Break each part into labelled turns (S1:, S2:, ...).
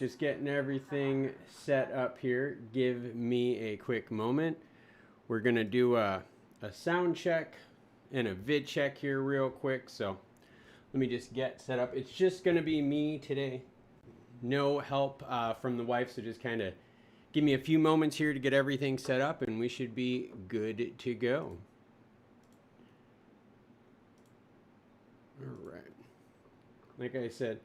S1: just getting everything set up here. Give me a quick moment. We're going to do a sound check and a vid check here real quick. So let me just get set up. It's just going to be me today. No help from the wife, so just kind of give me a few moments here to get everything set up, and we should be good to go. All right. Like I said,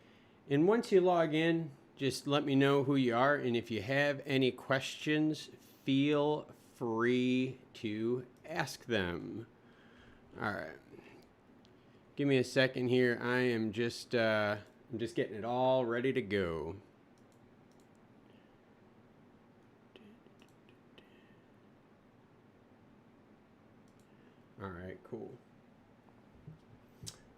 S1: and once you log in, just let me know who you are, and if you have any questions, feel free to ask them. All right. Give me a second here. I'm just getting it all ready to go. All right, cool.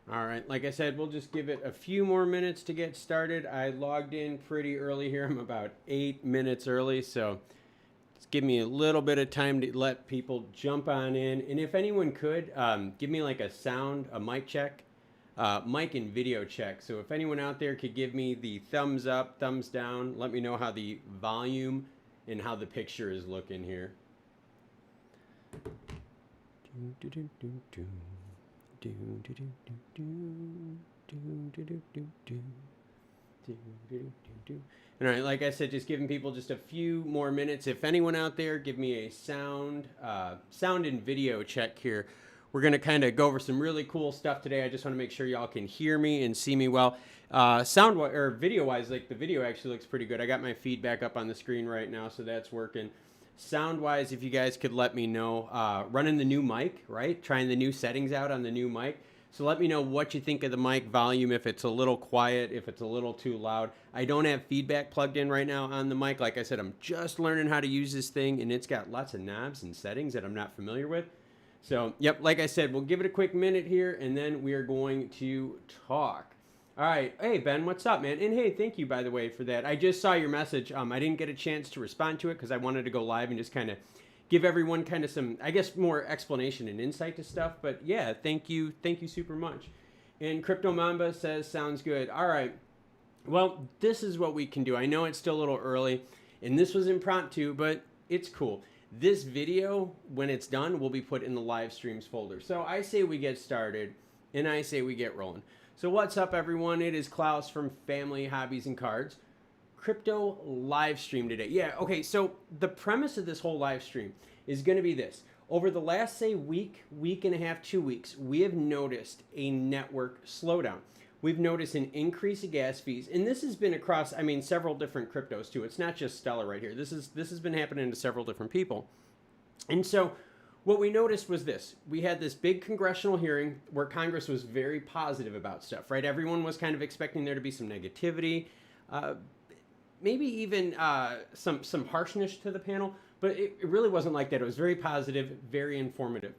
S1: All right, like I said, we'll just give it a few more minutes to get started. I logged in pretty early here. I'm about 8 minutes early, so just give me a little bit of time to let people jump on in. And if anyone could, give me like a mic check, mic and video check. So if anyone out there could give me the thumbs up, thumbs down, let me know how the volume and how the picture is looking here. All right, like I said, just giving people just a few more minutes. If anyone out there, give me a sound and video check here. We're going to kind of go over some really cool stuff today. I just want to make sure y'all can hear me and see me well. Sound or video wise, like the video actually looks pretty good. I got my feedback up on the screen right now, so that's working. Sound wise, if you guys could let me know, running the new mic, right? Trying the new settings out on the new mic. So let me know what you think of the mic volume, if it's a little quiet, if it's a little too loud. I don't have feedback plugged in right now on the mic. Like I said, I'm just learning how to use this thing, and it's got lots of knobs and settings that I'm not familiar with. So, yep, like I said, we'll give it a quick minute here, and then we are going to talk. All right. Hey, Ben, what's up, man? And hey, thank you, by the way, for that. I just saw your message. I didn't get a chance to respond to it because I wanted to go live and just kind of give everyone kind of some, I guess, more explanation and insight to stuff. But yeah, thank you. Thank you super much. And Crypto Mamba says, sounds good. All right. Well, this is what we can do. I know it's still a little early, and this was impromptu, but it's cool. This video, when it's done, will be put in the live streams folder. So I say we get started, and I say we get rolling. So what's up, everyone? It is Klaus from Family Hobbies and Cards. Crypto live stream today. Yeah, okay, so the premise of this whole live stream is going to be this. Over the last, say, week and a half, 2 weeks, we have noticed a network slowdown. We've noticed an increase in gas fees, and this has been across, I mean, several different cryptos too. It's not just Stellar right here. This has been happening to several different people. And so what we noticed was this. We had this big congressional hearing where Congress was very positive about stuff, right? Everyone was kind of expecting there to be some negativity, maybe even some harshness to the panel, but it really wasn't like that. It was very positive, very informative.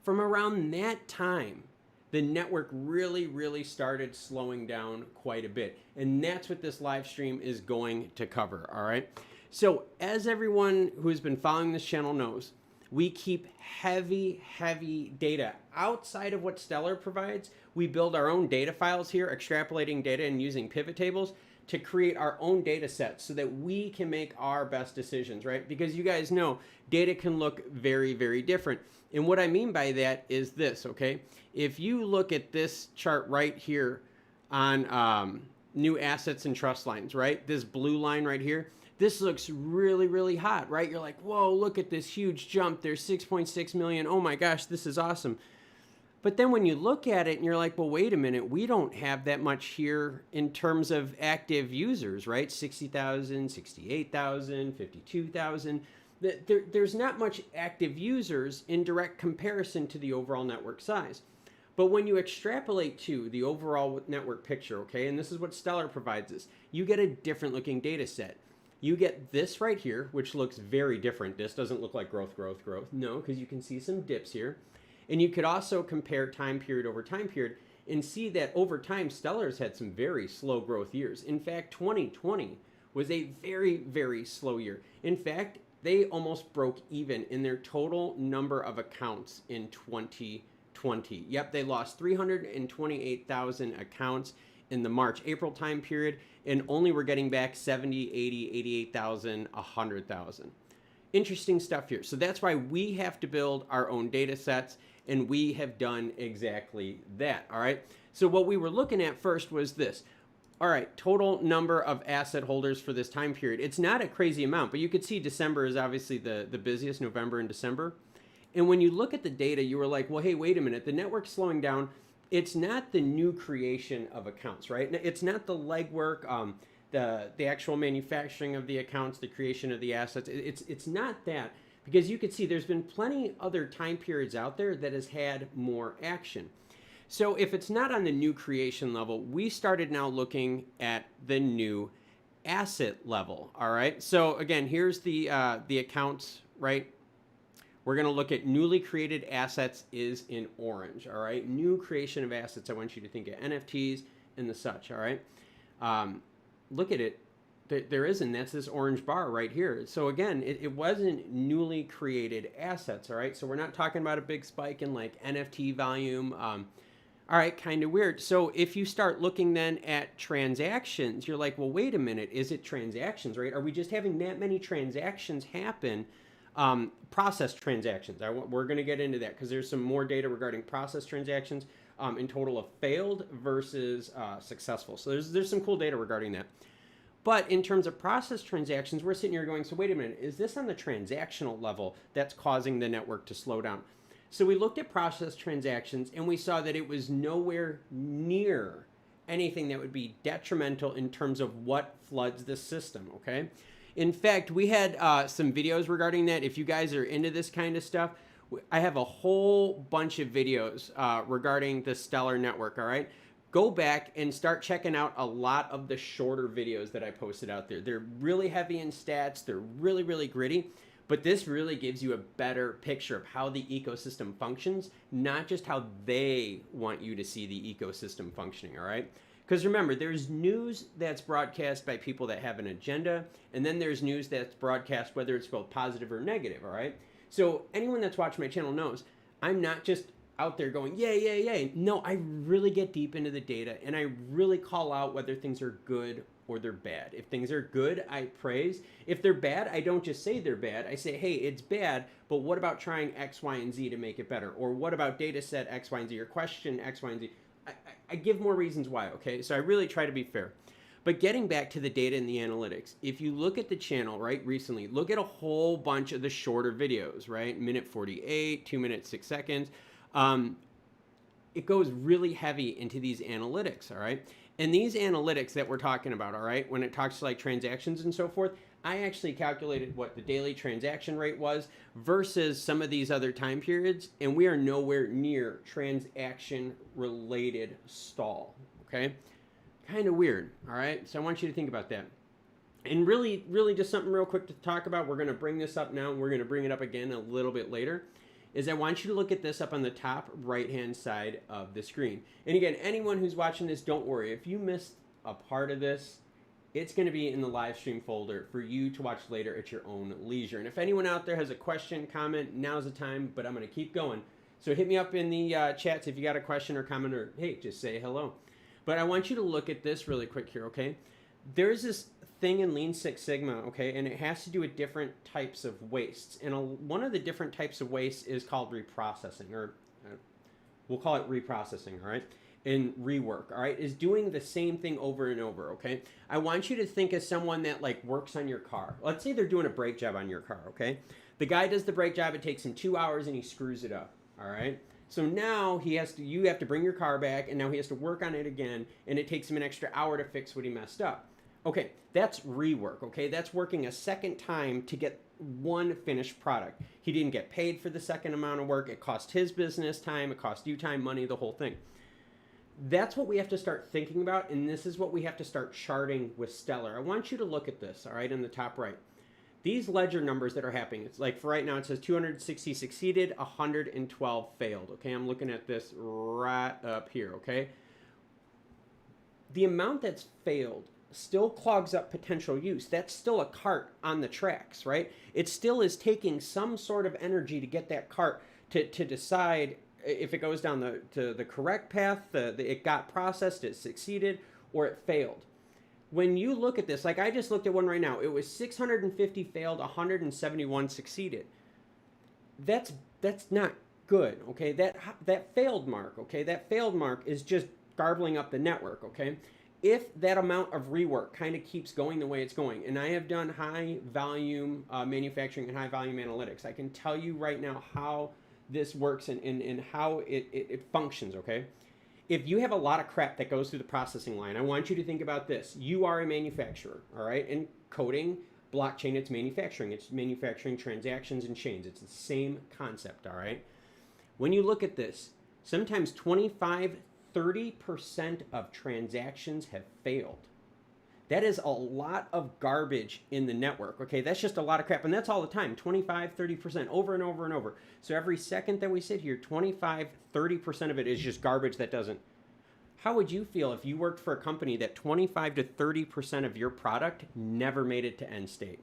S1: From around that time, the network really started slowing down quite a bit. And that's what this live stream is going to cover, all right? So as everyone who's been following this channel knows, we keep heavy data. Outside of what Stellar provides, we build our own data files here, extrapolating data and using pivot tables to create our own data sets so that we can make our best decisions, right? Because you guys know data can look very different. And what I mean by that is this, okay? If you look at this chart right here on new assets and trust lines, right? This blue line right here, this looks really hot, right? You're like, whoa, look at this huge jump. There's 6.6 million. Oh my gosh, this is awesome. But then when you look at it and you're like, well, wait a minute, we don't have that much here in terms of active users, right? 60,000, 68,000, 52,000. There's not much active users in direct comparison to the overall network size. But when you extrapolate to the overall network picture, okay, and this is what Stellar provides us, you get a different looking data set. You get this right here, which looks very different. This doesn't look like growth. No, because you can see some dips here. And you could also compare time period over time period and see that over time, Stellar's had some very slow growth years. In fact, 2020 was a very slow year. In fact, they almost broke even in their total number of accounts in 2020. Yep, they lost 328,000 accounts in the March, April time period, and only we're getting back 70, 80, 88,000, 100,000. Interesting stuff here. So that's why we have to build our own data sets, and we have done exactly that, all right? So what we were looking at first was this. All right, total number of asset holders for this time period. It's not a crazy amount, but you could see December is obviously the busiest, November and December. And when you look at the data, you were like, well, hey, wait a minute, the network's slowing down. It's not the new creation of accounts, right? It's not the legwork, the actual manufacturing of the accounts, the creation of the assets. It's not that, because you could see there's been plenty other time periods out there that has had more action. So if it's not on the new creation level, we started now looking at the new asset level, all right? So again, here's the accounts, right? We're going to look at newly created assets is in orange, all right? New creation of assets, I want you to think of NFTs and the such, all right? Look at it. There isn't. That's this orange bar right here. So again, it wasn't newly created assets, all right? So we're not talking about a big spike in like NFT volume. All right, kind of weird. So if you start looking then at transactions, you're like, well, wait a minute. Is it transactions, right? Are we just having that many transactions happen? Process transactions. We're going to get into that because there's some more data regarding process transactions in total of failed versus successful. So there's some cool data regarding that. But in terms of process transactions, we're sitting here going, so wait a minute, is this on the transactional level that's causing the network to slow down? So we looked at process transactions and we saw that it was nowhere near anything that would be detrimental in terms of what floods the system, okay? In fact, we had some videos regarding that. If you guys are into this kind of stuff, I have a whole bunch of videos regarding the Stellar network, all right? Go back and start checking out a lot of the shorter videos that I posted out there. They're really heavy in stats. They're really, really gritty. But this really gives you a better picture of how the ecosystem functions, not just how they want you to see the ecosystem functioning, all right? Because remember, there's news that's broadcast by people that have an agenda, and then there's news that's broadcast whether it's both positive or negative, all right? So anyone that's watching my channel knows I'm not just out there going, yay, yay, yay. No, I really get deep into the data, and I really call out whether things are good or they're bad. If things are good, I praise. If they're bad, I don't just say they're bad. I say, hey, it's bad, but what about trying X, Y, and Z to make it better? Or what about data set X, Y, and Z, or question X, Y, and Z? I give more reasons why, okay? So I really try to be fair. But getting back to the data and the analytics, if you look at the channel, right, recently, look at a whole bunch of the shorter videos, right? Minute 48, 2 minutes, 6 seconds. It goes really heavy into these analytics, all right? And these analytics that we're talking about, all right, when it talks to like transactions and so forth, I actually calculated what the daily transaction rate was versus some of these other time periods, and we are nowhere near transaction-related stall, okay? Kind of weird, all right? So I want you to think about that. And really, really just something real quick to talk about. We're going to bring this up now, and we're going to bring it up again a little bit later, is I want you to look at this up on the top right-hand side of the screen. And again, anyone who's watching this, don't worry. If you missed a part of this, it's going to be in the live stream folder for you to watch later at your own leisure. And if anyone out there has a question, comment, now's the time, but I'm going to keep going. So hit me up in the chats if you got a question or comment, or hey, just say hello. But I want you to look at this really quick here, okay? There's this thing in Lean Six Sigma, okay, and it has to do with different types of wastes. And one of the different types of waste is called reprocessing, or we'll call it reprocessing, all right? And rework, all right, is doing the same thing over and over, okay? I want you to think of someone that like works on your car. Let's say they're doing a brake job on your car, okay? The guy does the brake job, it takes him 2 hours and he screws it up, all right? So now you have to bring your car back, and now he has to work on it again, and it takes him an extra hour to fix what he messed up. Okay, that's rework, okay? That's working a second time to get one finished product. He didn't get paid for the second amount of work. It cost his business time, it cost you time, money, the whole thing. That's what we have to start thinking about, and this is what we have to start charting with Stellar. I want you to look at this, all right, in the top right. These ledger numbers that are happening, it's like for right now it says 260 succeeded, 112 failed, okay? I'm looking at this right up here, okay? The amount that's failed still clogs up potential use. That's still a cart on the tracks, right? It still is taking some sort of energy to get that cart to decide if it goes down to the correct path, it got processed, it succeeded, or it failed. When you look at this, like I just looked at one right now, it was 650 failed, 171 succeeded. That's not good, okay? That failed mark, okay? That failed mark is just garbling up the network, okay? If that amount of rework kind of keeps going the way it's going, and I have done high volume manufacturing and high volume analytics, I can tell you right now how this works and how it functions, okay? If you have a lot of crap that goes through the processing line, I want you to think about this. You are a manufacturer, all right? And coding, blockchain, it's manufacturing. It's manufacturing transactions and chains. It's the same concept, all right? When you look at this, sometimes 25-30% of transactions have failed. That is a lot of garbage in the network, okay? That's just a lot of crap, and that's all the time, 25-30%, over and over and over. So every second that we sit here, 25-30% of it is just garbage that doesn't. How would you feel if you worked for a company that 25 to 30% of your product never made it to end state?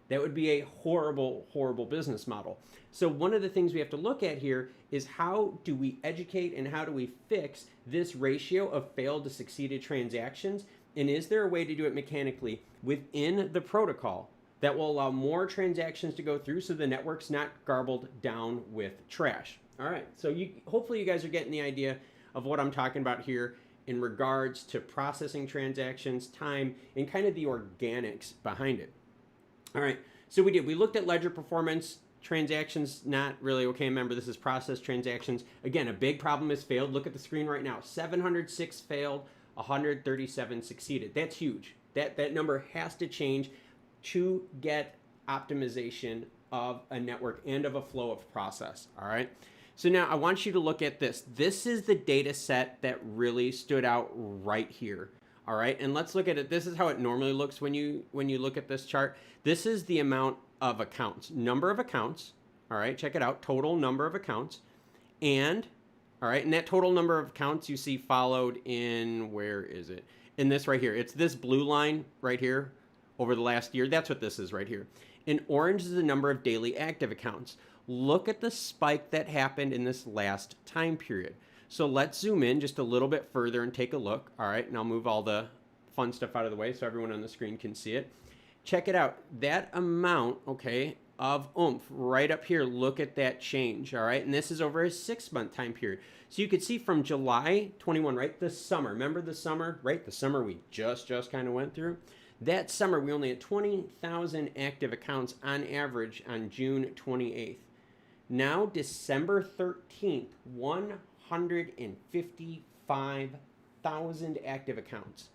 S1: That would be a horrible, horrible business model. So one of the things we have to look at here is how do we educate and how do we fix this ratio of failed to succeeded transactions? And is there a way to do it mechanically within the protocol that will allow more transactions to go through so the network's not garbled down with trash? All right, so hopefully you guys are getting the idea of what I'm talking about here in regards to processing transactions, time, and kind of the organics behind it. All right, so we looked at ledger performance, transactions not really okay. Remember, this is process transactions. Again, a big problem is failed. Look at the screen right now. 706 failed, 137 succeeded. That's huge. That number has to change to get optimization of a network and of a flow of process. All right. So now I want you to look at this. This is the data set that really stood out right here. All right, and let's look at it. This is how it normally looks when you look at this chart. This is the amount of accounts, number of accounts. All right, check it out, total number of accounts. And, all right, and that total number of accounts you see followed in, where is it? In this right here. It's this blue line right here over the last year. That's what this is right here. In orange is the number of daily active accounts. Look at the spike that happened in this last time period. So let's zoom in just a little bit further and take a look. All right, and I'll move all the fun stuff out of the way so everyone on the screen can see it. Check it out. That amount, okay, of oomph right up here, look at that change, all right? And this is over a 6-month time period. So you could see from July 21, right, the summer. Remember the summer, right? The summer we just kind of went through. That summer, we only had 20,000 active accounts on average on June 28th. Now, December 13th, 155,000 active accounts.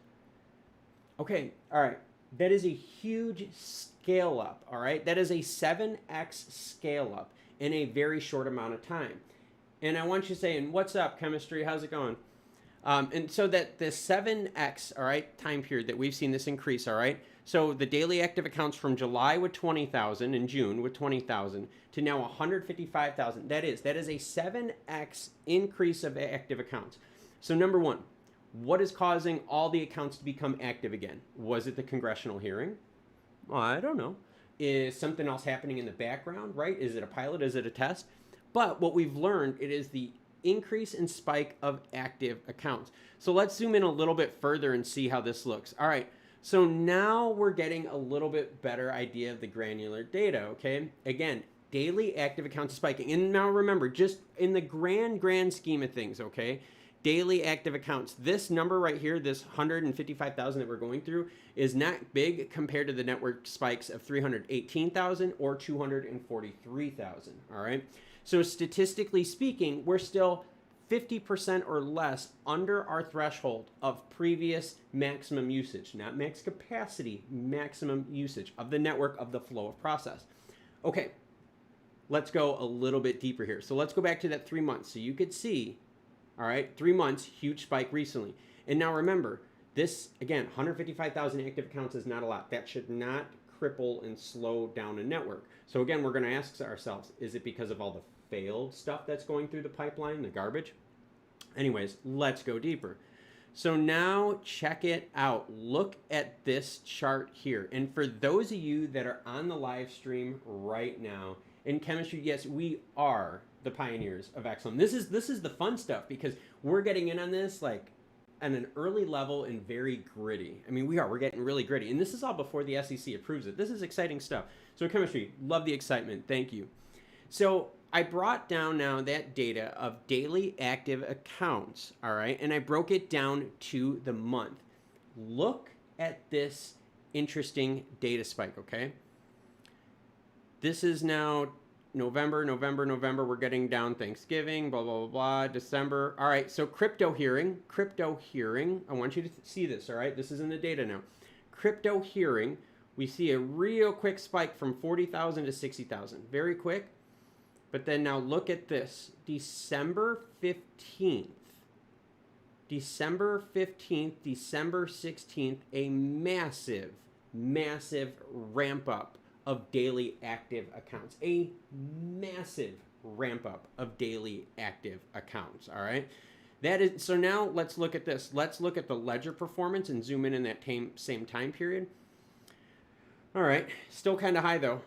S1: Okay, all right. That is a huge scale up, all right? That is a 7x scale up in a very short amount of time. And I want you to say, and what's up, chemistry? How's it going? And so that the 7x, all right, time period that we've seen this increase, all right? So the daily active accounts from July with 20,000 and June with 20,000 to now 155,000. That is a 7x increase of active accounts. So number one, what is causing all the accounts to become active again? Was it the congressional hearing? Well, I don't know. Is something else happening in the background, right? Is it a pilot? Is it a test? But what we've learned, it is the increase and spike of active accounts. So let's zoom in a little bit further and see how this looks. All right. So now we're getting a little bit better idea of the granular data, okay? Again, daily active accounts spiking. And now remember, just in the grand scheme of things, okay? Daily active accounts. This number right here, this 155,000 that we're going through, is not big compared to the network spikes of 318,000 or 243,000, all right? So statistically speaking, we're still 50% or less under our threshold of previous maximum usage, not max capacity, maximum usage of the network, of the flow of process. Okay, let's go a little bit deeper here. So let's go back to that 3 months. So you could see, all right, 3 months, huge spike recently. And now remember, this, again, 155,000 active accounts is not a lot. That should not cripple and slow down a network. So again, we're going to ask ourselves, is it because of all the failed stuff that's going through the pipeline, the garbage? Anyways, let's go deeper. So now check it out. Look at this chart here. And for those of you that are on the live stream right now, in chemistry, yes, we are the pioneers of XLOOM. This is the fun stuff because we're getting in on this like an early level and very gritty. I mean, we're getting really gritty. And this is all before the SEC approves it. This is exciting stuff. So chemistry, love the excitement. Thank you. So I brought down now that data of daily active accounts, all right? And I broke it down to the month. Look at this interesting data spike, okay? This is now November. We're getting down Thanksgiving, blah, blah, blah, blah, December. All right, so crypto hearing. I want you to see this, all right? This is in the data now. Crypto hearing, we see a real quick spike from 40,000 to 60,000. Very quick. But then now look at this. December 15th, December 16th, a massive ramp up of daily active accounts. A massive ramp up of daily active accounts, all right? That is, so now let's look at this. Let's look at the ledger performance and zoom in that same time period. All right, still kind of high though.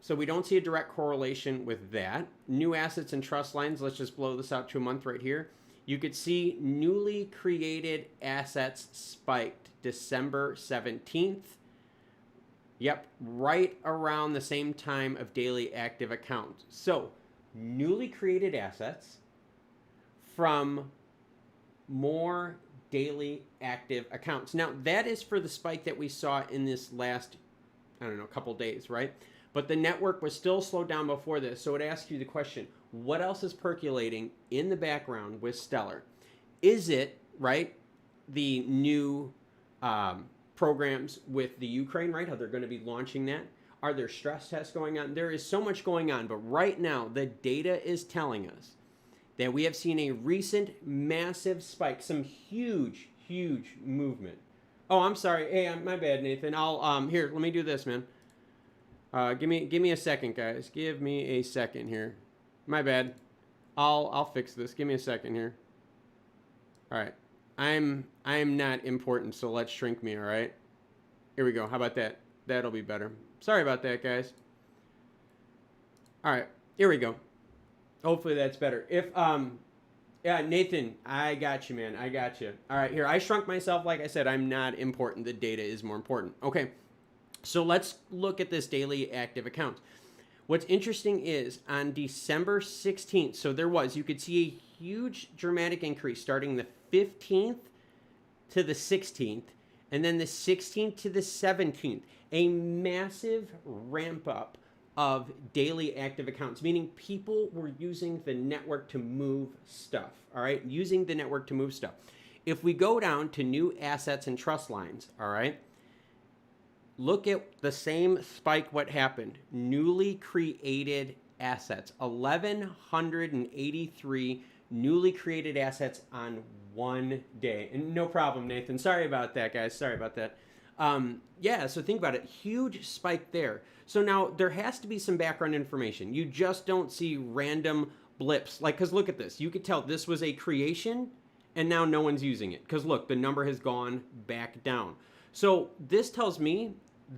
S1: So we don't see a direct correlation with that. New assets and trust lines, let's just blow this out to a month right here. You could see newly created assets spiked December 17th. Yep, right around the same time of daily active accounts. So newly created assets from more daily active accounts. Now that is for the spike that we saw in this last, I don't know, couple days, right? But the network was still slowed down before this. So it asks you the question, what else is percolating in the background with Stellar? Is it, right, the new programs with the Ukraine, right? How they're going to be launching that? Are there stress tests going on? There is so much going on. But right now, the data is telling us that we have seen a recent massive spike, some huge movement. Oh, I'm sorry. Hey, my bad, Nathan. I'll, here, let me do this, man. Give me a second, guys. Give me a second here. My bad. I'll fix this. Give me a second here. All right. I'm not important, so let's shrink me, all right? Here we go. How about that? That'll be better. Sorry about that, guys. All right. Here we go. Hopefully that's better. If yeah, Nathan, I got you, man. I got you. All right, here. I shrunk myself. Like I said, I'm not important. The data is more important. Okay. So let's look at this daily active accounts. What's interesting is on December 16th, so you could see a huge dramatic increase starting the 15th to the 16th, and then the 16th to the 17th, a massive ramp up of daily active accounts, meaning people were using the network to move stuff, all right? Using the network to move stuff. If we go down to new assets and trust lines, all right? Look at the same spike, what happened. Newly created assets, 1,183 newly created assets on one day. And no problem, Nathan. Sorry about that, guys. Sorry about that. Yeah, so think about it. Huge spike there. So now there has to be some background information. You just don't see random blips. Like, because look at this. You could tell this was a creation, and now no one's using it. Because look, the number has gone back down. So this tells me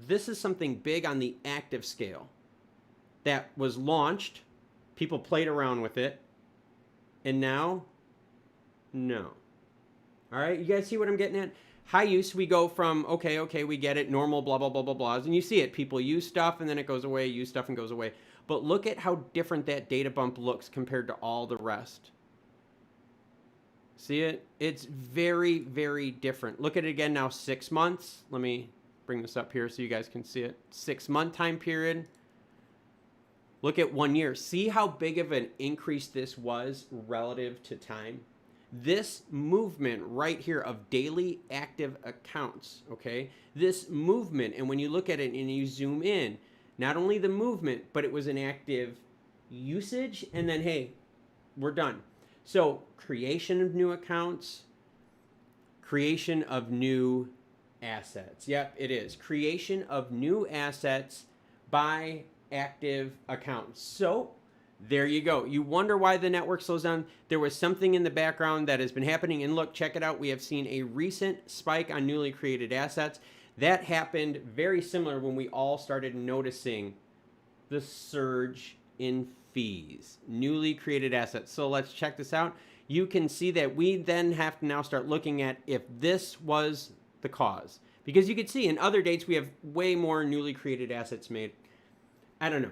S1: this is something big on the active scale that was launched. People played around with it. And now, no. All right, you guys see what I'm getting at? High use, we go from, okay, we get it, normal, blah, blah, blah, blah, blahs. And you see it. People use stuff, and then it goes away, use stuff, and goes away. But look at how different that data bump looks compared to all the rest. See it? It's very, very different. Look at it again now, 6 months. Let me bring this up here so you guys can see it. 6 month time period. Look at 1 year. See how big of an increase this was relative to time? This movement right here of daily active accounts, okay? This movement, and when you look at it and you zoom in, not only the movement, but it was an active usage, and then, hey, we're done. So creation of new accounts, creation of new assets. Yep, it is. Creation of new assets by active accounts. So there you go. You wonder why the network slows down. There was something in the background that has been happening. And look, check it out. We have seen a recent spike on newly created assets. That happened very similar when we all started noticing the surge in fees, newly created assets. So let's check this out. you can see that we then have to now start looking at if this was the cause. Because you can see in other dates we have way more newly created assets made. I don't know.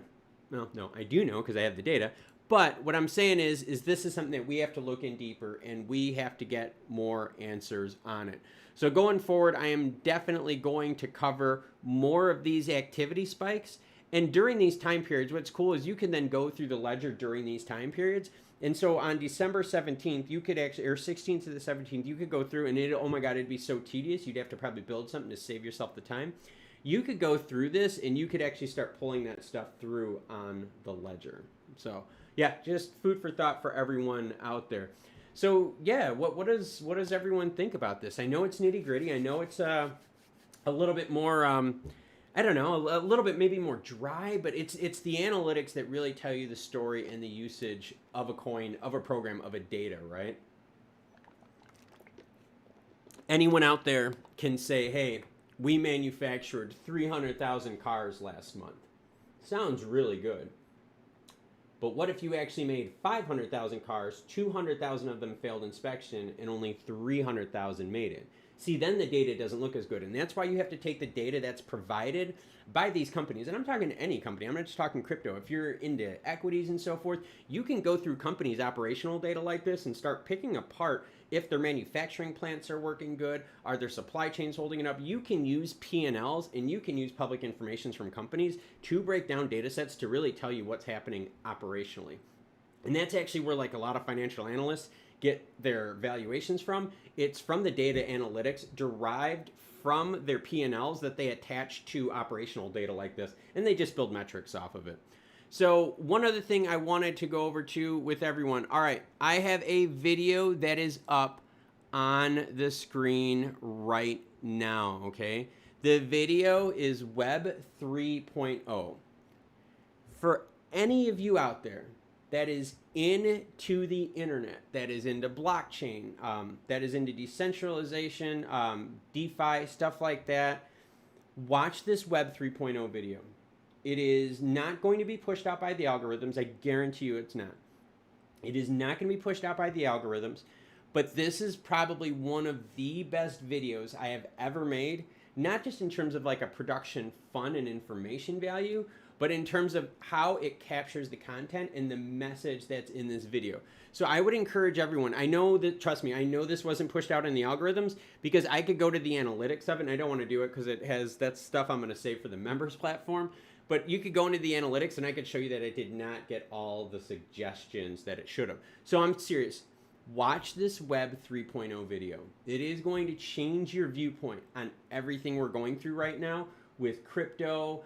S1: Well, no, I do know because I have the data. But what I'm saying is this is something that we have to look in deeper, and we have to get more answers on it. So going forward, I am definitely going to cover more of these activity spikes. And during these time periods, what's cool is you can then go through the ledger during these time periods. And so on December 17th, you could actually, or 16th to the 17th, you could go through and oh my God, it'd be so tedious. You'd have to probably build something to save yourself the time. You could go through this and you could actually start pulling that stuff through on the ledger. So yeah, just food for thought for everyone out there. So yeah, what does everyone think about this? I know it's nitty gritty. I know it's a little bit more, I don't know, a little bit maybe more dry, but it's the analytics that really tell you the story and the usage of a coin, of a program, of a data, right? Anyone out there can say, hey, we manufactured 300,000 cars last month. Sounds really good. But what if you actually made 500,000 cars, 200,000 of them failed inspection, and only 300,000 made it? See, then the data doesn't look as good. And that's why you have to take the data that's provided by these companies. And I'm talking to any company. I'm not just talking crypto. If you're into equities and so forth, you can go through companies' operational data like this and start picking apart if their manufacturing plants are working good, are their supply chains holding it up. You can use P&Ls and you can use public information from companies to break down data sets to really tell you what's happening operationally. And that's actually where like a lot of financial analysts get their valuations from. It's from the data analytics derived from their P&Ls that they attach to operational data like this, and they just build metrics off of it. So one other thing I wanted to go over to with everyone. All right, I have a video that is up on the screen right now, okay? The video is Web 3.0. For any of you out there that is into the internet, that is into blockchain, that is into decentralization, DeFi, stuff like that, watch this Web 3.0 video. It is not going to be pushed out by the algorithms. I guarantee you it's not. It is not going to be pushed out by the algorithms, but this is probably one of the best videos I have ever made, not just in terms of like a production fun and information value, but in terms of how it captures the content and the message that's in this video. So I would encourage everyone, I know that, trust me, I know this wasn't pushed out in the algorithms because I could go to the analytics of it, and I don't want to do it because it has, that's stuff I'm going to save for the members platform. But you could go into the analytics and I could show you that it did not get all the suggestions that it should have. So I'm serious. Watch this Web 3.0 video. It is going to change your viewpoint on everything we're going through right now with crypto,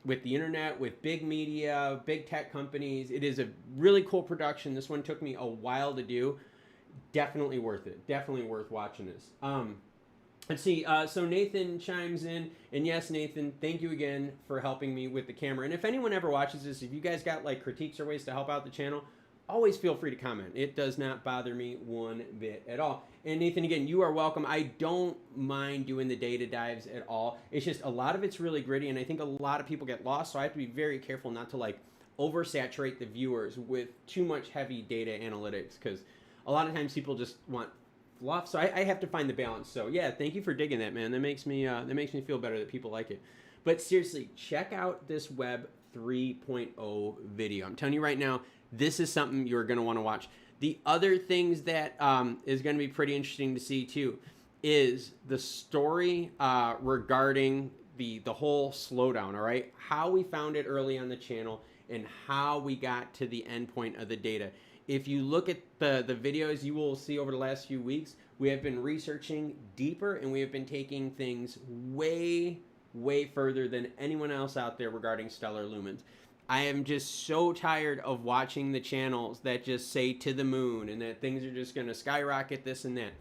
S1: with the internet, with big media, big tech companies. It is a really cool production. This one took me a while to do. Definitely worth it. Definitely worth watching this. Let's see, so Nathan chimes in, and yes, Nathan, thank you again for helping me with the camera. And if anyone ever watches this, if you guys got like critiques or ways to help out the channel, always feel free to comment. It does not bother me one bit at all. And Nathan, again, you are welcome. I don't mind doing the data dives at all. It's just a lot of it's really gritty, and I think a lot of people get lost, so I have to be very careful not to like oversaturate the viewers with too much heavy data analytics, because a lot of times people just want fluff, so I have to find the balance. So yeah, thank you for digging that, man. That makes me feel better that people like it. But seriously, check out this Web 3.0 video. I'm telling you right now, this is something you're going to want to watch. The other things that is going to be pretty interesting to see too is the story regarding the whole slowdown, all right? How we found it early on the channel and how we got to the end point of the data. If you look at the videos you will see over the last few weeks, we have been researching deeper and we have been taking things way, way further than anyone else out there regarding stellar lumens. I am just so tired of watching the channels that just say to the moon and that things are just going to skyrocket this and that.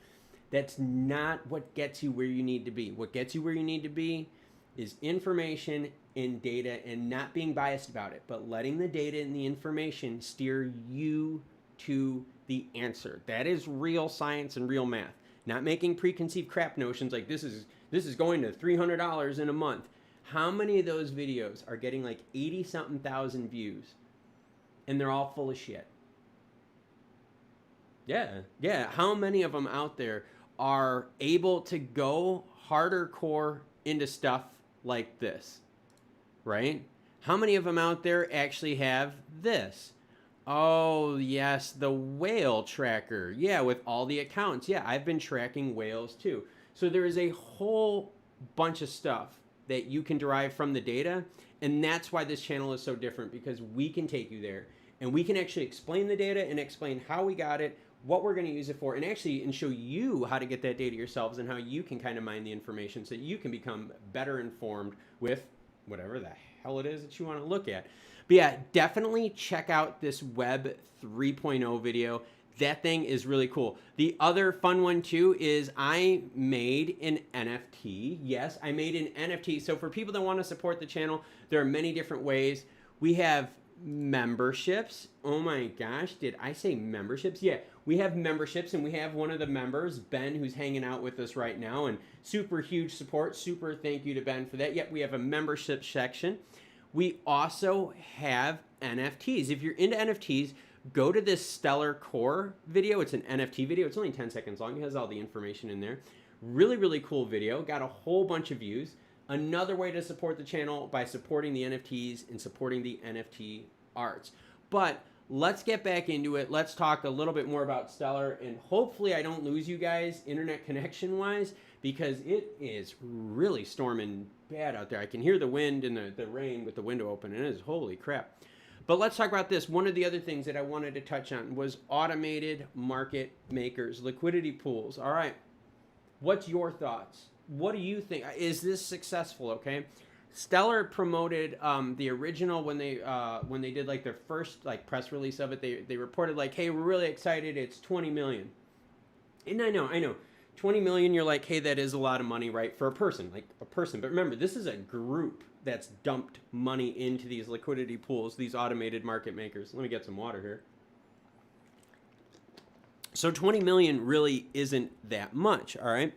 S1: That's not what gets you where you need to be. What gets you where you need to be is information and data, and not being biased about it, but letting the data and the information steer you to the answer. That is real science and real math. Not making preconceived crap notions like this is going to $300 in a month. How many of those videos are getting like 80-something thousand views and they're all full of shit? Yeah. How many of them out there are able to go harder core into stuff like this, right? How many of them out there actually have this? Oh, yes, the whale tracker. Yeah, with all the accounts. Yeah, I've been tracking whales too. So there is a whole bunch of stuff that you can derive from the data. And that's why this channel is so different, because we can take you there and we can actually explain the data and explain how we got it, what we're going to use it for, and show you how to get that data yourselves and how you can kind of mine the information so you can become better informed with whatever the hell it is that you want to look at. But yeah, definitely check out this Web 3.0 video. That thing is really cool. The other fun one too is I made an NFT. Yes, I made an NFT. So for people that want to support the channel, there are many different ways. We have memberships. Oh my gosh, did I say memberships? Yeah, we have memberships, and we have one of the members, Ben, who's hanging out with us right now, and super huge support. Super thank you to Ben for that. Yep, we have a membership section. We also have NFTs. If you're into NFTs, go to this Stellar Core video. It's an NFT video. It's only 10 seconds long. It has all the information in there. Really, really cool video. Got a whole bunch of views. Another way to support the channel by supporting the NFTs and supporting the NFT arts. But let's get back into it. Let's talk a little bit more about Stellar, and hopefully I don't lose you guys internet connection wise, because it is really storming bad out there. I can hear the wind and the rain with the window open, and it is holy crap. But let's talk about this. One of the other things that I wanted to touch on was automated market makers, liquidity pools. All right, what's your thoughts? What do you think? Is this successful? Okay, Stellar promoted the original when they did like their first like press release of it. They reported like, hey, we're really excited. It's 20 million. And I know. 20 million, you're like, hey, that is a lot of money, right? For a person, like a person. But remember, this is a group that's dumped money into these liquidity pools, these automated market makers. Let me get some water here. So 20 million really isn't that much, all right?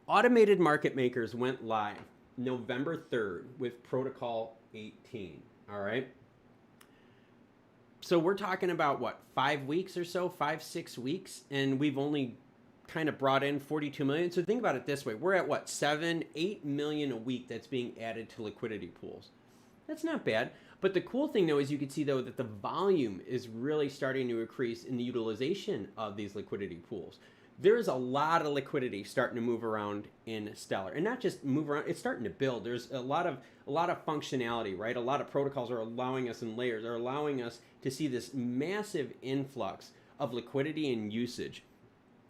S1: Automated market makers went live November 3rd with Protocol 18, all right? So we're talking about what, 5 weeks or so, 5-6 weeks, and we've only kind of brought in 42 million. So think about it this way. We're at what, 7-8 million a week that's being added to liquidity pools. That's not bad. But the cool thing though is you can see though that the volume is really starting to increase in the utilization of these liquidity pools. There's a lot of liquidity starting to move around in Stellar, and not just move around, it's starting to build. There's a lot of functionality, right? A lot of protocols are allowing us, in layers are allowing us to see this massive influx of liquidity and usage.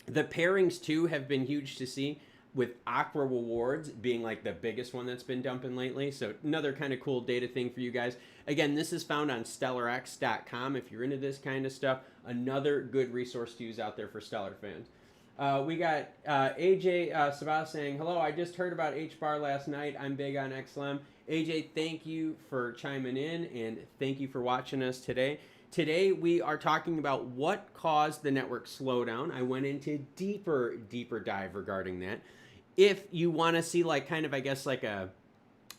S1: The pairings too have been huge to see, with Aqua Rewards being like the biggest one that's been dumping lately. So another kind of cool data thing for you guys. Again, this is found on stellarx.com if you're into this kind of stuff. Another good resource to use out there for Stellar fans. We got AJ Sabah saying, hello, I just heard about HBAR last night. I'm big on XLM. AJ, thank you for chiming in, and thank you for watching us today. Today, we are talking about what caused the network slowdown. I went into deeper dive regarding that. If you want to see like kind of, I guess, like a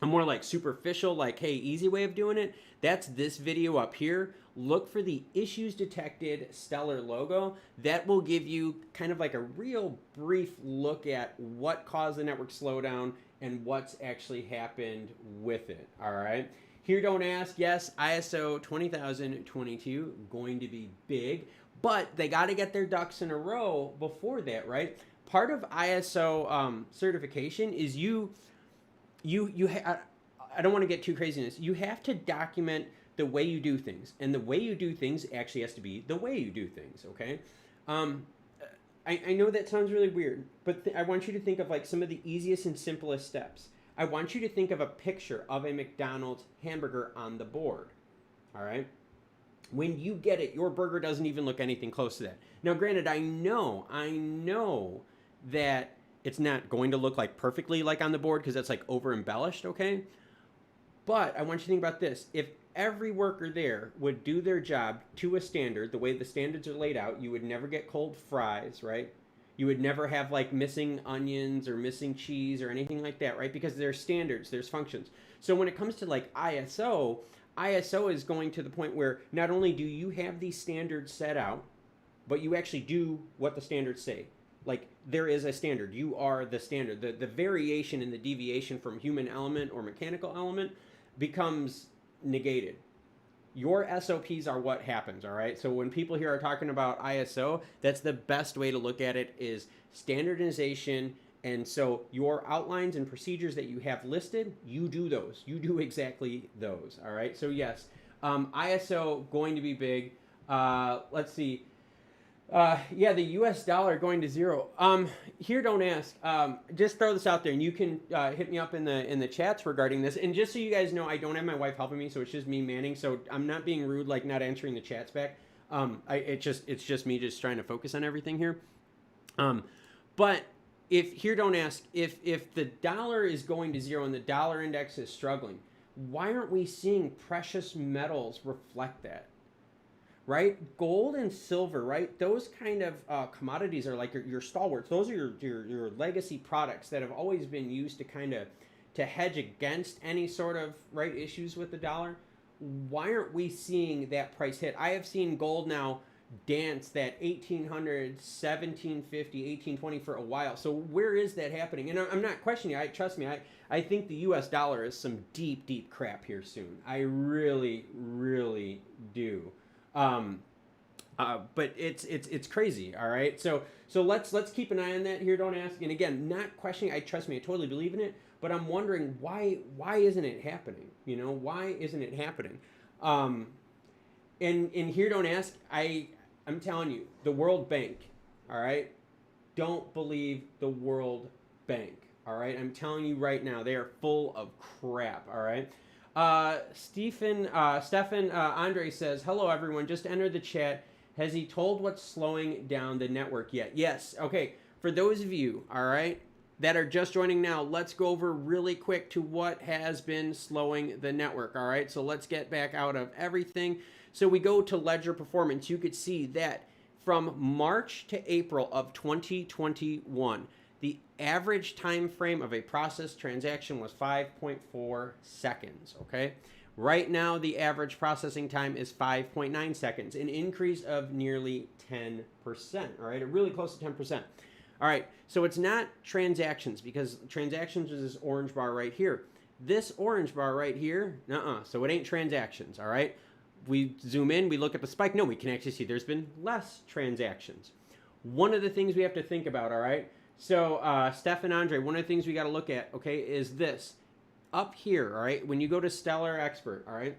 S1: more like superficial, like, hey, easy way of doing it, that's this video up here. Look for the issues detected Stellar logo. That will give you kind of like a real brief look at what caused the network slowdown and what's actually happened with it, all right? Here, don't ask. Yes, ISO 20022 going to be big, but they got to get their ducks in a row before that, right? Part of ISO certification is I don't want to get too crazy in this. You have to document the way you do things, and the way you do things actually has to be the way you do things. Okay. I know that sounds really weird, but I want you to think of like some of the easiest and simplest steps. I want you to think of a picture of a McDonald's hamburger on the board, all right? When you get it, your burger doesn't even look anything close to that. Now, granted, I know that it's not going to look like perfectly like on the board because that's like over embellished, okay? But I want you to think about this. If every worker there would do their job to a standard, the way the standards are laid out, you would never get cold fries, right? You would never have like missing onions or missing cheese or anything like that, right? Because there's standards, there's functions. So when it comes to like ISO is going to the point where not only do you have these standards set out, but you actually do what the standards say. Like, there is a standard. You are the standard. The variation in the deviation from human element or mechanical element becomes negated. Your SOPs are what happens, all right? So when people here are talking about ISO, that's the best way to look at it, is standardization. And so your outlines and procedures that you have listed, you do those. You do exactly those, all right? So yes, ISO going to be big. Let's see. Yeah, the US dollar going to zero. Here, don't ask. Just throw this out there, and you can hit me up in the chats regarding this. And just so you guys know, I don't have my wife helping me, so it's just me manning. So I'm not being rude, like not answering the chats back. It's just me just trying to focus on everything here. But if here, don't ask, if the dollar is going to zero and the dollar index is struggling, why aren't we seeing precious metals reflect that? Right? Gold and silver, right? Those kind of commodities are like your stalwarts. Those are your legacy products that have always been used to kind of to hedge against any sort of right issues with the dollar. Why aren't we seeing that price hit? I have seen gold now dance that 1800, 1750, 1820 for a while. So where is that happening? And I'm not questioning it. Trust me, I think the US dollar is some deep, deep crap here soon. I really, really do. But it's crazy. All right. So let's keep an eye on that here. Don't ask. And again, not questioning. Trust me, I totally believe in it, but I'm wondering why isn't it happening? You know, why isn't it happening? And here, don't ask. I'm telling you, the World Bank. All right. Don't believe the World Bank. All right. I'm telling you right now, they are full of crap. All right. Stefan Andre says, hello everyone, just entered the chat. Has he told what's slowing down the network yet? Yes. Okay. For those of you, all right, that are just joining now, let's go over really quick to what has been slowing the network. All right. So let's get back out of everything. So we go to ledger performance. You could see that from March to April of 2021, the average time frame of a processed transaction was 5.4 seconds, okay? Right now, the average processing time is 5.9 seconds, an increase of nearly 10%, all right? Really close to 10%. All right, so it's not transactions, because transactions is this orange bar right here. This orange bar right here, so it ain't transactions, all right? We zoom in, we look at the spike. No, we can actually see there's been less transactions. One of the things we have to think about, all right? So, Steph and Andre, one of the things we got to look at, okay, is this. Up here, all right, when you go to Stellar Expert, all right,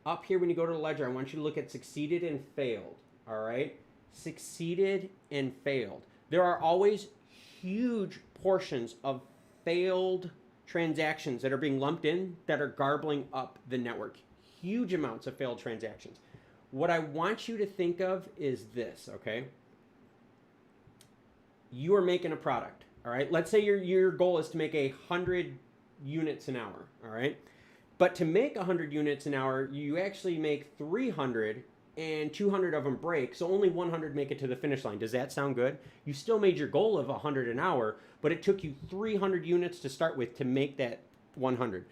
S1: up here when you go to the ledger, I want you to look at succeeded and failed, all right? Succeeded and failed. There are always huge portions of failed transactions that are being lumped in that are garbling up the network. Huge amounts of failed transactions. What I want you to think of is this, okay? You are making a product, all right? Let's say your goal is to make 100 units an hour, all right? But to make 100 units an hour, you actually make 300 and 200 of them break, so only 100 make it to the finish line. Does that sound good? You still made your goal of 100 an hour, but it took you 300 units to start with to make that 100.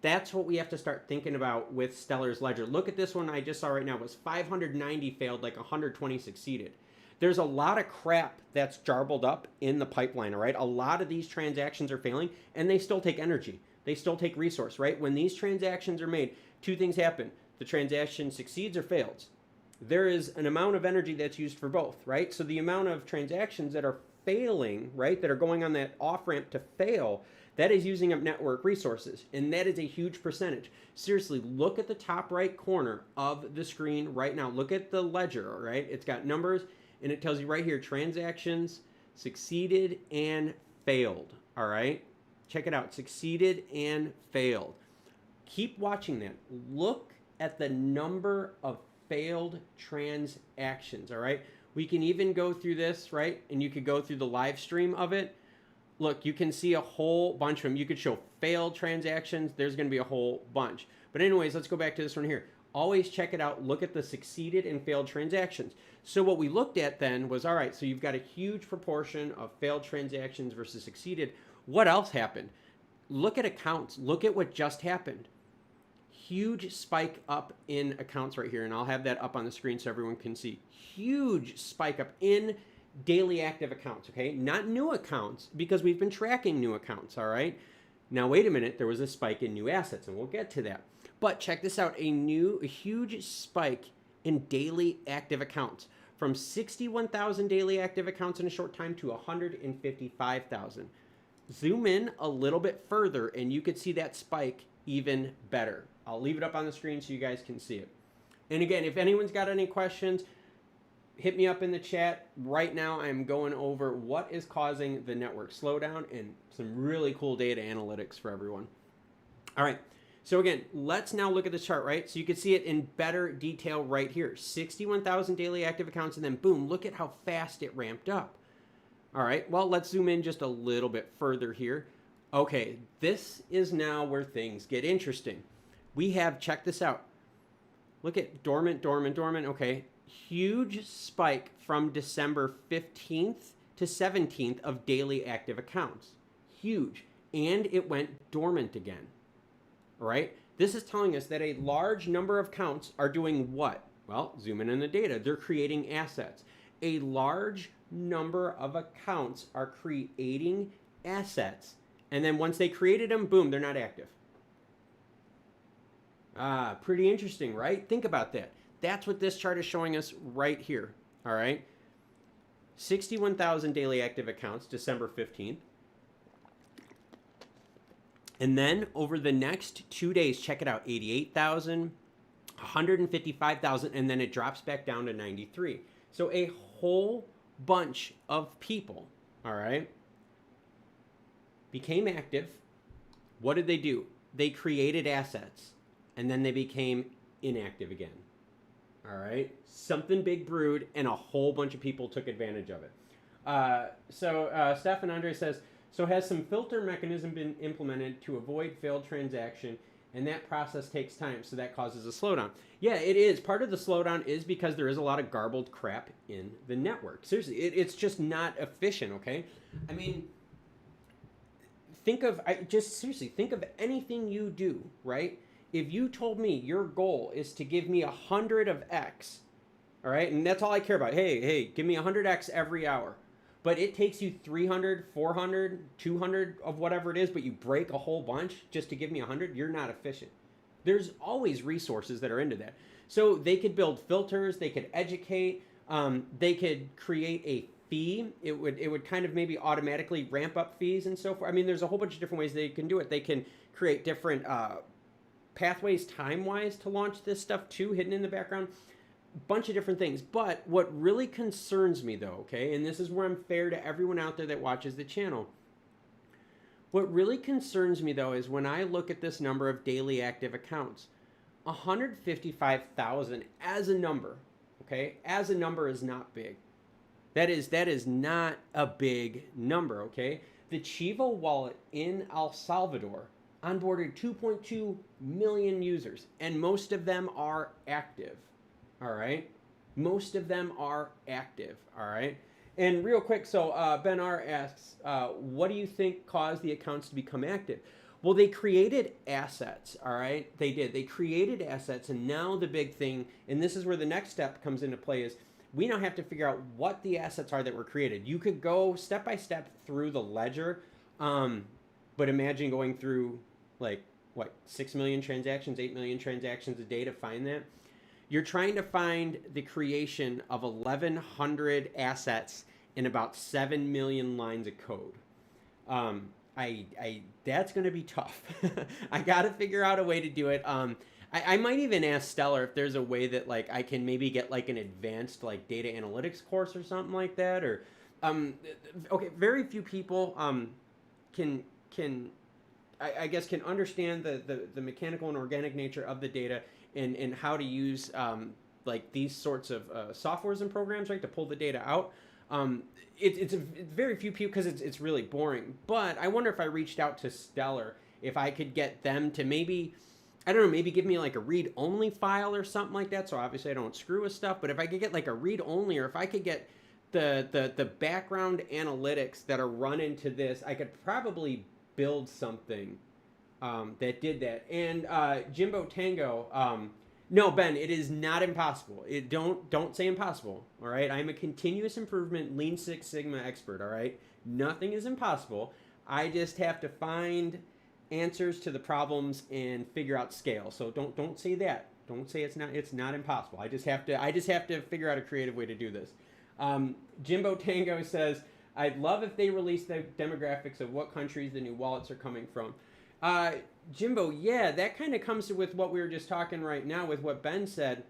S1: That's what we have to start thinking about with Stellar's ledger. Look at this one I just saw right now. It was 590 failed, like 120 succeeded. There's a lot of crap that's jarbled up in the pipeline, all right? A lot of these transactions are failing, and they still take energy. They still take resource, right? When these transactions are made, two things happen. The transaction succeeds or fails. There is an amount of energy that's used for both, right? So the amount of transactions that are failing, right, that are going on that off-ramp to fail, that is using up network resources, and that is a huge percentage. Seriously, look at the top right corner of the screen right now. Look at the ledger, all right? It's got numbers, and it tells you right here, transactions succeeded and failed, all right? Check it out, succeeded and failed. Keep watching that. Look at the number of failed transactions, all right? We can even go through this, right? And you could go through the live stream of it. Look, you can see a whole bunch of them. You could show failed transactions. There's going to be a whole bunch. But anyways, let's go back to this one here. Always check it out. Look at the succeeded and failed transactions. So what we looked at then was, all right, so you've got a huge proportion of failed transactions versus succeeded. What else happened? Look at accounts. Look at what just happened. huge spike up in accounts right here, and I'll have that up on the screen so everyone can see. Huge spike up in daily active accounts, okay? Not new accounts, because we've been tracking new accounts, all right? Now, wait a minute, there was a spike in new assets, and we'll get to that. But check this out, a huge spike in daily active accounts from 61,000 daily active accounts in a short time to 155,000. Zoom in a little bit further, and you could see that spike even better. I'll leave it up on the screen so you guys can see it. And again, if anyone's got any questions, hit me up in the chat. Right now, I'm going over what is causing the network slowdown and some really cool data analytics for everyone. All right. So again, let's now look at the chart, right? So you can see it in better detail right here. 61,000 daily active accounts, and then boom, look at how fast it ramped up. All right, well, let's zoom in just a little bit further here. Okay, this is now where things get interesting. We have, check this out. Look at dormant, dormant, dormant. Okay, huge spike from December 15th to 17th of daily active accounts. Huge. And it went dormant again. All right, this is telling us that a large number of accounts are doing what? Well, zoom in on the data. They're creating assets. A large number of accounts are creating assets. And then once they created them, boom, they're not active. Pretty interesting, right? Think about that. That's what this chart is showing us right here. All right. 61,000 daily active accounts, December 15th. And then over the next 2 days, check it out, 88,000, 155,000, and then it drops back down to 93. So a whole bunch of people, all right, became active. What did they do? They created assets, and then they became inactive again. All right, something big brewed, and a whole bunch of people took advantage of it. Stefan Andre says, so has some filter mechanism been implemented to avoid failed transaction, and that process takes time, so that causes a slowdown? Yeah, it is. Part of the slowdown is because there is a lot of garbled crap in the network. Seriously, it's just not efficient, okay? I mean, think of anything you do, right? If you told me your goal is to give me 100 of X, all right, and that's all I care about. Hey, give me 100X every hour. But it takes you 300, 400, 200 of whatever it is, but you break a whole bunch just to give me 100, you're not efficient. There's always resources that are into that. So they could build filters, they could educate, they could create a fee. It would kind of maybe automatically ramp up fees and so forth. I mean, there's a whole bunch of different ways they can do it. They can create different pathways time-wise to launch this stuff too, hidden in the background. Bunch of different things. But what really concerns me though, okay, and this is where I'm fair to everyone out there that watches the channel. What really concerns me though is when I look at this number of daily active accounts, 155,000 as a number, okay, as a number is not big. That is not a big number, okay? The Chivo wallet in El Salvador onboarded 2.2 million users, and most of them are active. All right, most of them are active. All right, and real quick, so Ben R asks, what do you think caused the accounts to become active? Well, they created assets. All right, they did. They created assets, and now the big thing, and this is where the next step comes into play, is we now have to figure out what the assets are that were created. You could go step by step through the ledger, but imagine going through like what 6 million transactions, 8 million transactions a day to find that. You're trying to find the creation of 1,100 assets in about 7 million lines of code. That's going to be tough. I got to figure out a way to do it. I might even ask Stellar if there's a way that like I can maybe get like an advanced like data analytics course or something like that. Or okay, very few people can understand the mechanical and organic nature of the data. And how to use like these sorts of softwares and programs, right, to pull the data out. It's very few people because it's really boring. But I wonder if I reached out to Stellar, if I could get them to maybe, I don't know, maybe give me like a read-only file or something like that. So obviously I don't screw with stuff. But if I could get like a read-only, or if I could get the background analytics that are run into this, I could probably build something that did that. And Jimbo Tango, no, Ben, it is not impossible. Don't say impossible. All right, I'm a continuous improvement Lean Six Sigma expert. All right, nothing is impossible. I just have to find answers to the problems and figure out scale. So don't say that. Don't say it's not impossible. I just have to figure out a creative way to do this. Jimbo Tango says, I'd love if they release the demographics of what countries the new wallets are coming from. Jimbo, yeah, that kind of comes with what we were just talking right now with what Ben said.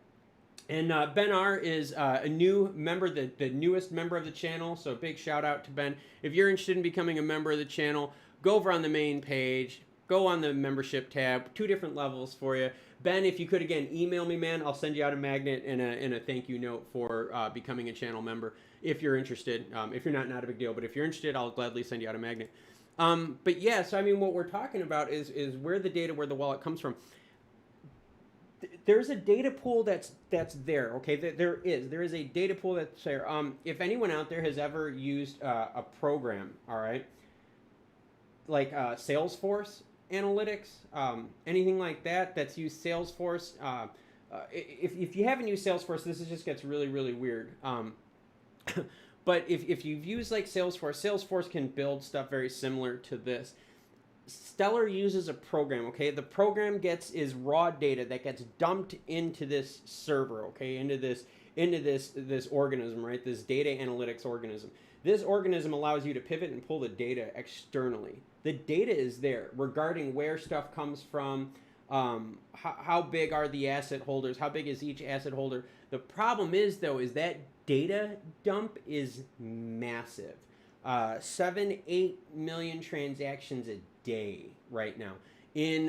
S1: And Ben R is a new member, the newest member of the channel. So big shout out to Ben. If you're interested in becoming a member of the channel, go over on the main page, go on the membership tab, 2 different levels for you. Ben, if you could, again, email me, man. I'll send you out a magnet and a thank you note for becoming a channel member if you're interested. If you're not a big deal. But if you're interested, I'll gladly send you out a magnet. But yeah, so I mean, what we're talking about is where the wallet comes from. There's a data pool that's there, okay? There is a data pool that's there. If anyone out there has ever used a program, all right, like Salesforce Analytics, anything like that that's used Salesforce. If you haven't used Salesforce, this just gets really, really weird. But if you've used like Salesforce can build stuff very similar to this. Stellar uses a program, okay? The program is raw data that gets dumped into this server, okay? Into this organism, right? This data analytics organism. This organism allows you to pivot and pull the data externally. The data is there regarding where stuff comes from, how big are the asset holders, how big is each asset holder. The problem is, though, is that data dump is massive. 7-8 million transactions a day right now. In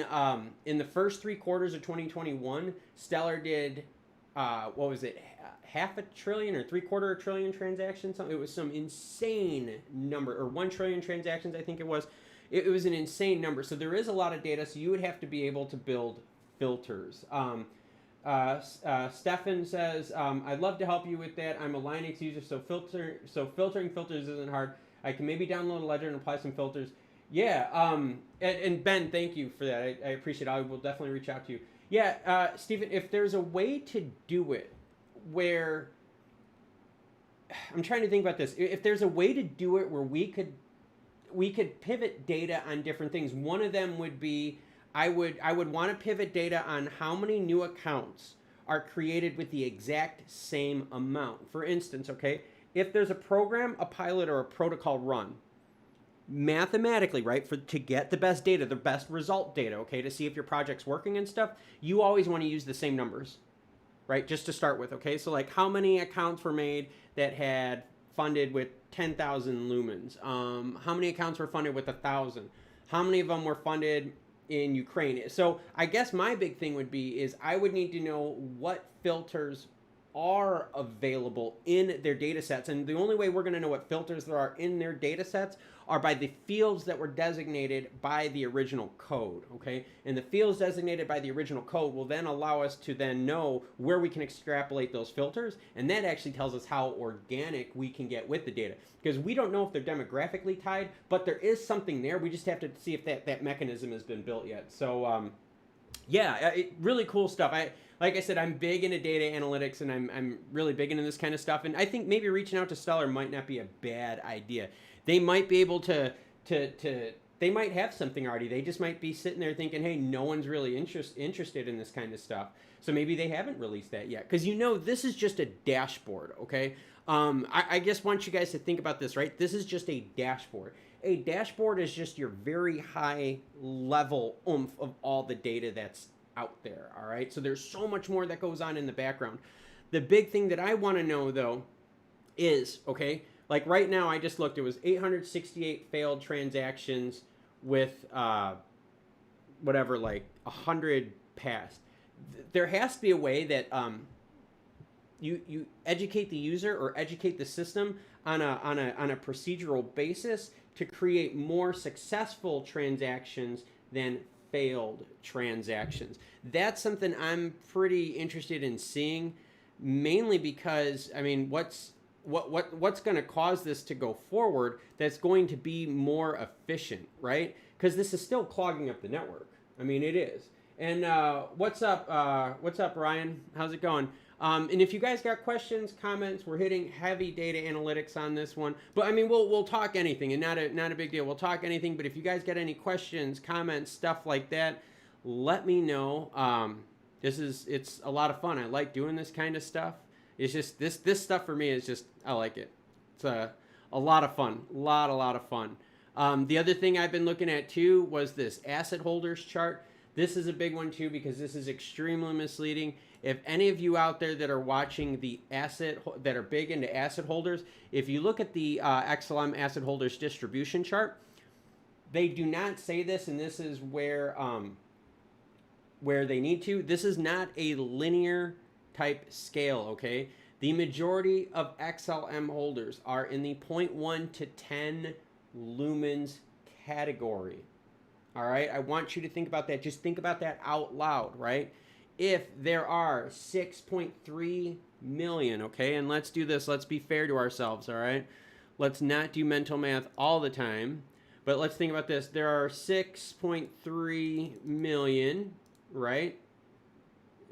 S1: the first 3 quarters of 2021, Stellar did what was it, half a trillion or 3/4 trillion transactions? It was some insane number, or 1 trillion transactions, I think it was. It was an insane number. So there is a lot of data. So you would have to be able to build filters. Stefan says, I'd love to help you with that. I'm a Linux user, so filtering filters isn't hard. I can maybe download a ledger and apply some filters. Yeah, and Ben, thank you for that. I appreciate it. I will definitely reach out to you. Yeah, Stephen, if there's a way to do it where, I'm trying to think about this. If there's a way to do it where we could pivot data on different things. One of them would be, I would want to pivot data on how many new accounts are created with the exact same amount. For instance, okay, if there's a program, a pilot, or a protocol run, mathematically, right, to get the best data, the best result data, okay, to see if your project's working and stuff, you always want to use the same numbers, right, just to start with, okay? So, like, how many accounts were made that had funded with 10,000 lumens? How many accounts were funded with 1,000? How many of them were funded in Ukraine? So I guess my big thing would be is I would need to know what filters are available in their data sets. And the only way we're going to know what filters there are in their data sets are by the fields that were designated by the original code, okay? And the fields designated by the original code will then allow us to then know where we can extrapolate those filters, and that actually tells us how organic we can get with the data. Because we don't know if they're demographically tied, but there is something there. We just have to see if that mechanism has been built yet. So, yeah, really cool stuff. Like I said, I'm big into data analytics, and I'm really big into this kind of stuff. And I think maybe reaching out to Stellar might not be a bad idea. They might be able to they might have something already. They just might be sitting there thinking, hey, no one's really interested in this kind of stuff. So maybe they haven't released that yet. Because, you know, this is just a dashboard, okay? I just want you guys to think about this, right? This is just a dashboard. A dashboard is just your very high level oomph of all the data that's out there, all right? So there's so much more that goes on in the background. The big thing that I want to know, though, is, okay, like right now I just looked, it was 868 failed transactions with whatever, like 100 passed. There has to be a way that you educate the user or educate the system on a procedural basis to create more successful transactions than failed transactions. That's something I'm pretty interested in seeing, mainly because, I mean, what's going to cause this to go forward that's going to be more efficient, right? because this is still clogging up the network. I mean, it is. And what's up, Ryan? How's it going? And if you guys got questions, comments, we're hitting heavy data analytics on this one. But I mean, we'll talk anything, and not a big deal. We'll talk anything. But if you guys got any questions, comments, stuff like that, let me know. It's a lot of fun. I like doing this kind of stuff. It's just this stuff for me is just, I like it. It's a lot of fun. A lot of fun. The other thing I've been looking at too was this asset holders chart. This is a big one too, because this is extremely misleading. If any of you out there that are watching that are big into asset holders, if you look at the XLM asset holders distribution chart, they do not say this, and this is where they need to. This is not a linear type scale, okay? The majority of XLM holders are in the 0.1 to 10 lumens category. All right, I want you to think about that. Just think about that out loud, right? If there are 6.3 million, okay, and let's do this. Let's be fair to ourselves, all right? Let's not do mental math all the time, but let's think about this. There are 6.3 million, right?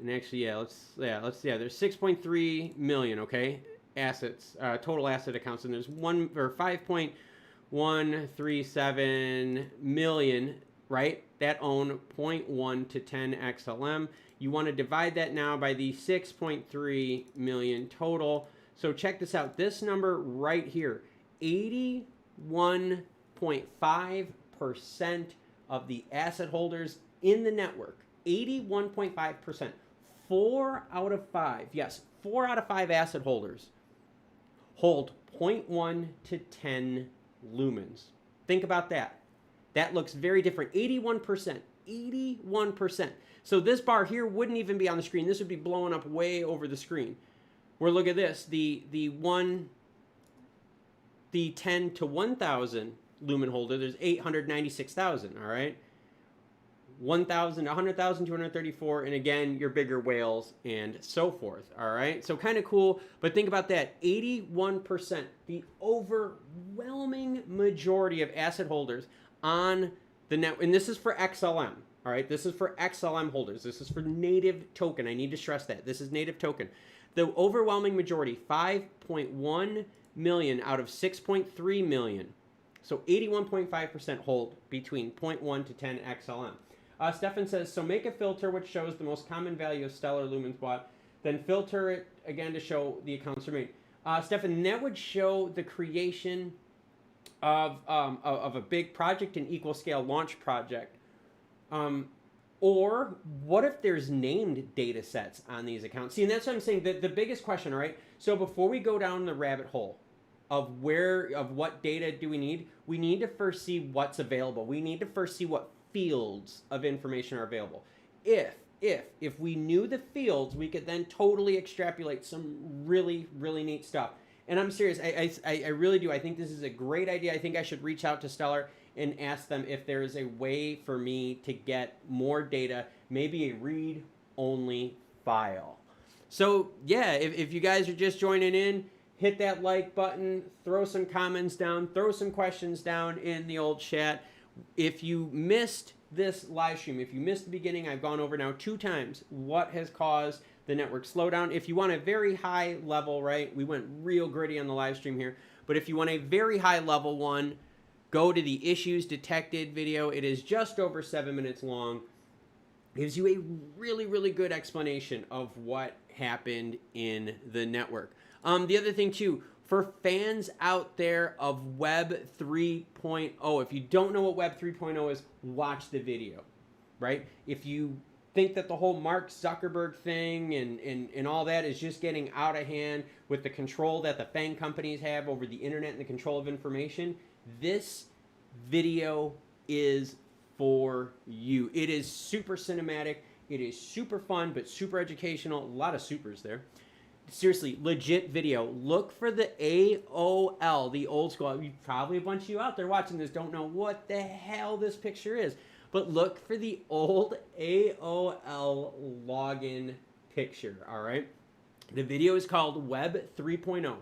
S1: And actually, there's 6.3 million, okay, assets, total asset accounts, and there's 5.137 million, right, that own 0.1 to 10 XLM. You want to divide that now by the 6.3 million total. So check this out. This number right here, 81.5% of the asset holders in the network, 81.5%. 4 out of 5, yes, 4 out of 5 asset holders hold 0.1 to 10 lumens. Think about that. That looks very different. 81%. 81%. So this bar here wouldn't even be on the screen. This would be blowing up way over the screen. Where look at this. The 10 to 1,000 lumen holder, there's 896,000, all right? 1,000, 100,000, 234, and again, your bigger whales and so forth, all right? So kind of cool, but think about that, 81%, the overwhelming majority of asset holders on the net, and this is for XLM, all right? This is for XLM holders. This is for native token. I need to stress that. This is native token. The overwhelming majority, 5.1 million out of 6.3 million, so 81.5% hold between 0.1 to 10 XLM. Stefan says, so make a filter which shows the most common value of Stellar Lumens bought, then filter it again to show the accounts are made. Stefan, that would show the creation of a big project, an equal scale launch project. Or what if there's named data sets on these accounts? See, and that's what I'm saying, the biggest question, all right? So before we go down the rabbit hole of what data do we need to first see what's available. We need to first see what fields of information are available. If we knew the fields, we could then totally extrapolate some really, really neat stuff. And I'm serious, I really do. I think this is a great idea. I think I should reach out to Stellar and ask them if there is a way for me to get more data, maybe a read-only file. So yeah, if you guys are just joining in, hit that like button, throw some comments down, throw some questions down in the old chat. If you missed this live stream, if you missed the beginning, I've gone over now 2 times what has caused the network slowdown. If you want a very high level, right, we went real gritty on the live stream here, but if you want a very high level one, go to the issues detected video. It is just over 7 minutes long. Gives you a really, really good explanation of what happened in the network. The other thing too, for fans out there of Web 3.0, if you don't know what Web 3.0 is, watch the video, right? If you think that the whole Mark Zuckerberg thing and all that is just getting out of hand with the control that the FANG companies have over the internet and the control of information, this video is for you. It is super cinematic. It is super fun, but super educational. A lot of supers there. Seriously, legit video. Look for the AOL, the old school. Probably a bunch of you out there watching this don't know what the hell this picture is. But look for the old AOL login picture, all right? The video is called Web 3.0.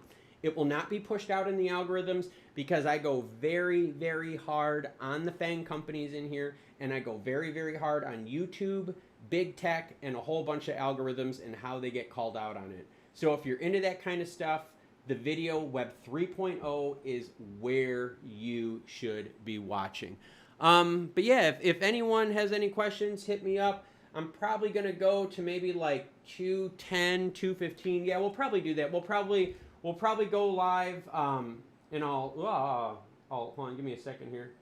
S1: It will not be pushed out in the algorithms because I go very, very hard on the FANG companies in here, and I go very, very hard on YouTube, big tech, and a whole bunch of algorithms and how they get called out on it. So if you're into that kind of stuff, the video Web 3.0 is where you should be watching. But yeah, if anyone has any questions, hit me up. I'm probably going to go to maybe like 2:10, 2:15. Yeah, we'll probably do that. We'll probably go live, and I'll hold on, give me a second here.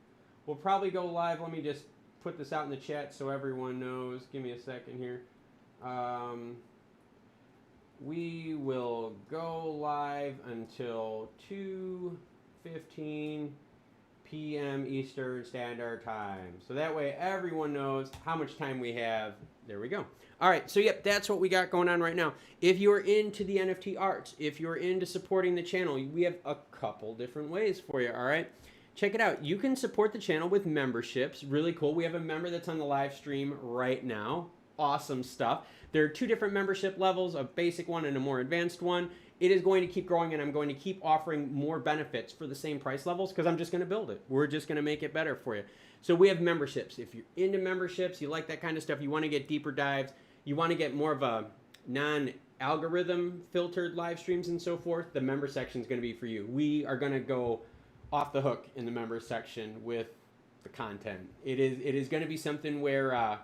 S1: We'll probably go live. Let me just put this out in the chat so everyone knows. Give me a second here. We will go live until 2:15 p.m. Eastern Standard Time. So that way everyone knows how much time we have. There we go. All right, so yep, that's what we got going on right now. If you're into the NFT arts, if you're into supporting the channel, we have a couple different ways for you, all right? Check it out. You can support the channel with memberships. Really cool. We have a member that's on the live stream right now. Awesome stuff. There are two different membership levels, a basic one and a more advanced one. It is going to keep growing, and I'm going to keep offering more benefits for the same price levels because I'm just going to build it. We're just going to make it better for you. So we have memberships. If you're into memberships, you like that kind of stuff, you want to get deeper dives, you want to get more of a non-algorithm filtered live streams and so forth, the member section is going to be for you. We are going to go off the hook in the member section with the content. It is going to be something where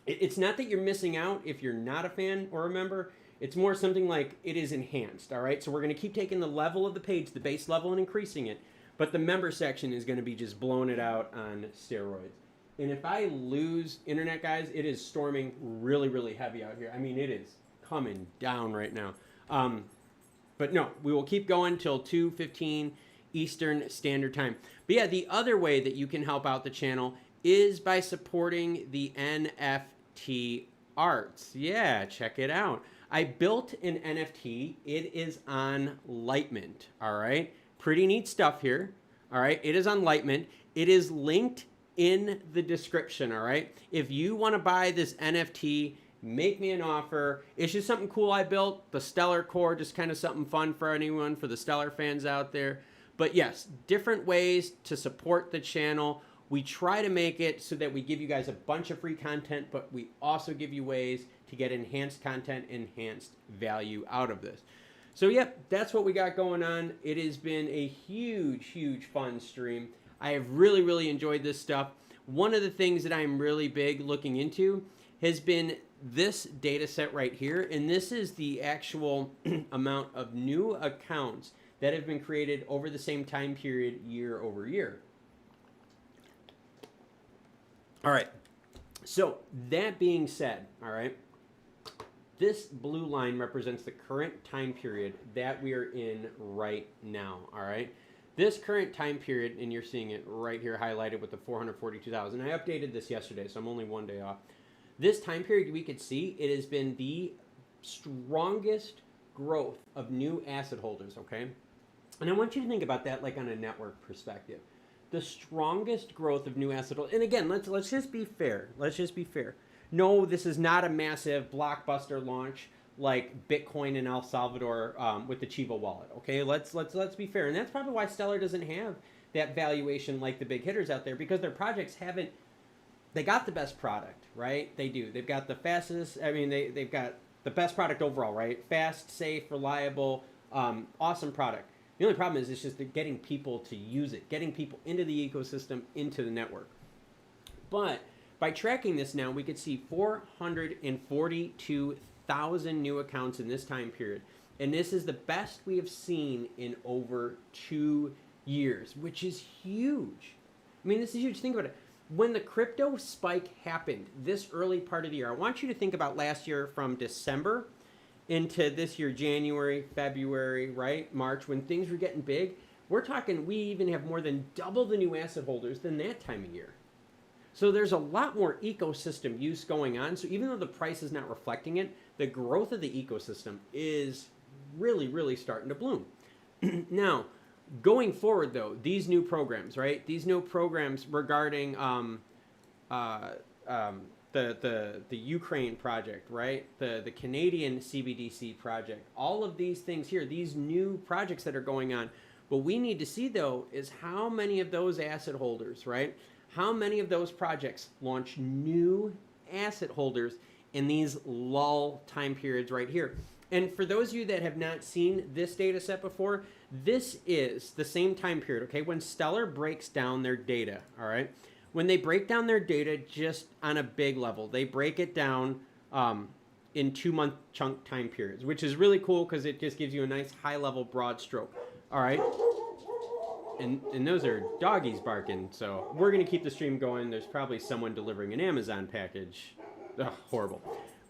S1: it's not that you're missing out if you're not a fan or a member. It's more something like it is enhanced, all right? So we're going to keep taking the level of the page, the base level, and increasing it. But the member section is going to be just blowing it out on steroids. And if I lose internet, guys, it is storming really, really heavy out here. I mean, it is coming down right now. But no, we will keep going till 2:15 Eastern Standard Time. But yeah, the other way that you can help out the channel is by supporting the NFT arts. Yeah, check it out. I built an NFT. It is on Lightmint, all right? Pretty neat stuff here, all right? It is on Lightmint. It is linked in the description, all right? If you want to buy this NFT, make me an offer. It's just something cool I built. The Stellar Core, just kind of something fun for anyone, for the Stellar fans out there. But yes, different ways to support the channel. We try to make it so that we give you guys a bunch of free content, but we also give you ways to get enhanced content, enhanced value out of this. So yep, that's what we got going on. It has been a huge, huge fun stream. I have really, really enjoyed this stuff. One of the things that I'm really big looking into has been this data set right here, and this is the actual amount of new accounts that have been created over the same time period year over year. All right, so that being said, all right, this blue line represents the current time period that we are in right now, all right? This current time period, and you're seeing it right here highlighted with the 442,000. I updated this yesterday, so I'm only one day off. This time period, we could see it has been the strongest growth of new asset holders, okay? And I want you to think about that like on a network perspective. The strongest growth of new asset holders. And again, let's just be fair. Let's just be fair. No, this is not a massive blockbuster launch like Bitcoin in El Salvador with the Chivo wallet. Okay, let's be fair, and that's probably why Stellar doesn't have that valuation like the big hitters out there, because their projects haven't. They got the best product, right? They do. They've got the fastest. I mean, they've got the best product overall, right? Fast, safe, reliable, awesome product. The only problem is it's just getting people to use it, getting people into the ecosystem, into the network. But by tracking this now, we could see 442,000 new accounts in this time period. And this is the best we have seen in over 2 years, which is huge. I mean, this is huge. Think about it. When the crypto spike happened this early part of the year, I want you to think about last year from December into this year, January, February, right? March, when things were getting big. We're talking, we even have more than double the new asset holders than that time of year. So there's a lot more ecosystem use going on. So even though the price is not reflecting it, the growth of the ecosystem is really, really starting to bloom. Now, going forward though, these new programs, right? These new programs regarding the Ukraine project, right? The Canadian CBDC project, all of these things here, these new projects that are going on. What we need to see, though, is how many of those asset holders, right? How many of those projects launch new asset holders in these lull time periods right here? And for those of you that have not seen this data set before, this is the same time period, okay? When Stellar breaks down their data, all right? When they break down their data just on a big level, they break it down in 2-month chunk time periods, which is really cool because it just gives you a nice high-level broad stroke. All right, and those are doggies barking, so we're going to keep the stream going. There's probably someone delivering an Amazon package. Ugh, horrible.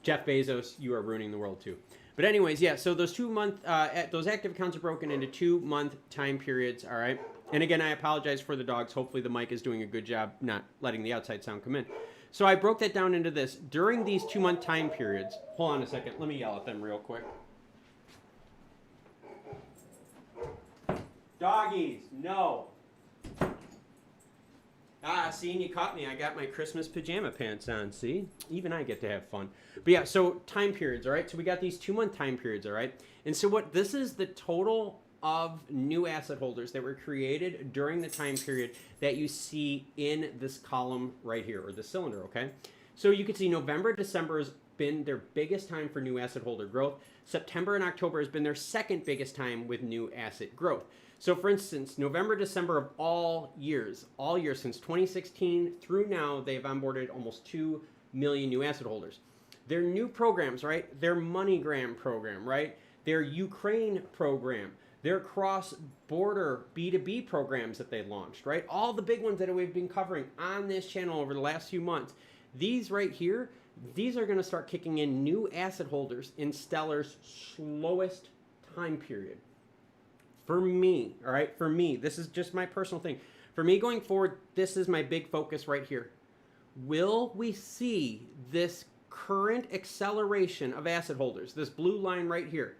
S1: Jeff Bezos, you are ruining the world too. But anyways, yeah, so those 2-month, those active accounts are broken into 2-month time periods, all right? And again, I apologize for the dogs. Hopefully the mic is doing a good job not letting the outside sound come in. So I broke that down into this. During these 2-month time periods, hold on a second. Let me yell at them real quick. Doggies, no. Ah, see, and you caught me. I got my Christmas pajama pants on, see? Even I get to have fun. But yeah, so time periods, all right? So we got these 2-month time periods, all right? And so this is the total of new asset holders that were created during the time period that you see in this column right here, or the cylinder, okay? So you can see November, December has been their biggest time for new asset holder growth. September and October has been their second biggest time with new asset growth. So for instance, November, December of all years since 2016 through now, they've onboarded almost 2 million new asset holders. Their new programs, right? Their MoneyGram program, right? Their Ukraine program, their cross-border B2B programs that they launched, right? All the big ones that we've been covering on this channel over the last few months. These right here, these are going to start kicking in new asset holders in Stellar's slowest time period. For me, all right, for me, this is just my personal thing. For me going forward, this is my big focus right here. Will we see this current acceleration of asset holders, this blue line right here?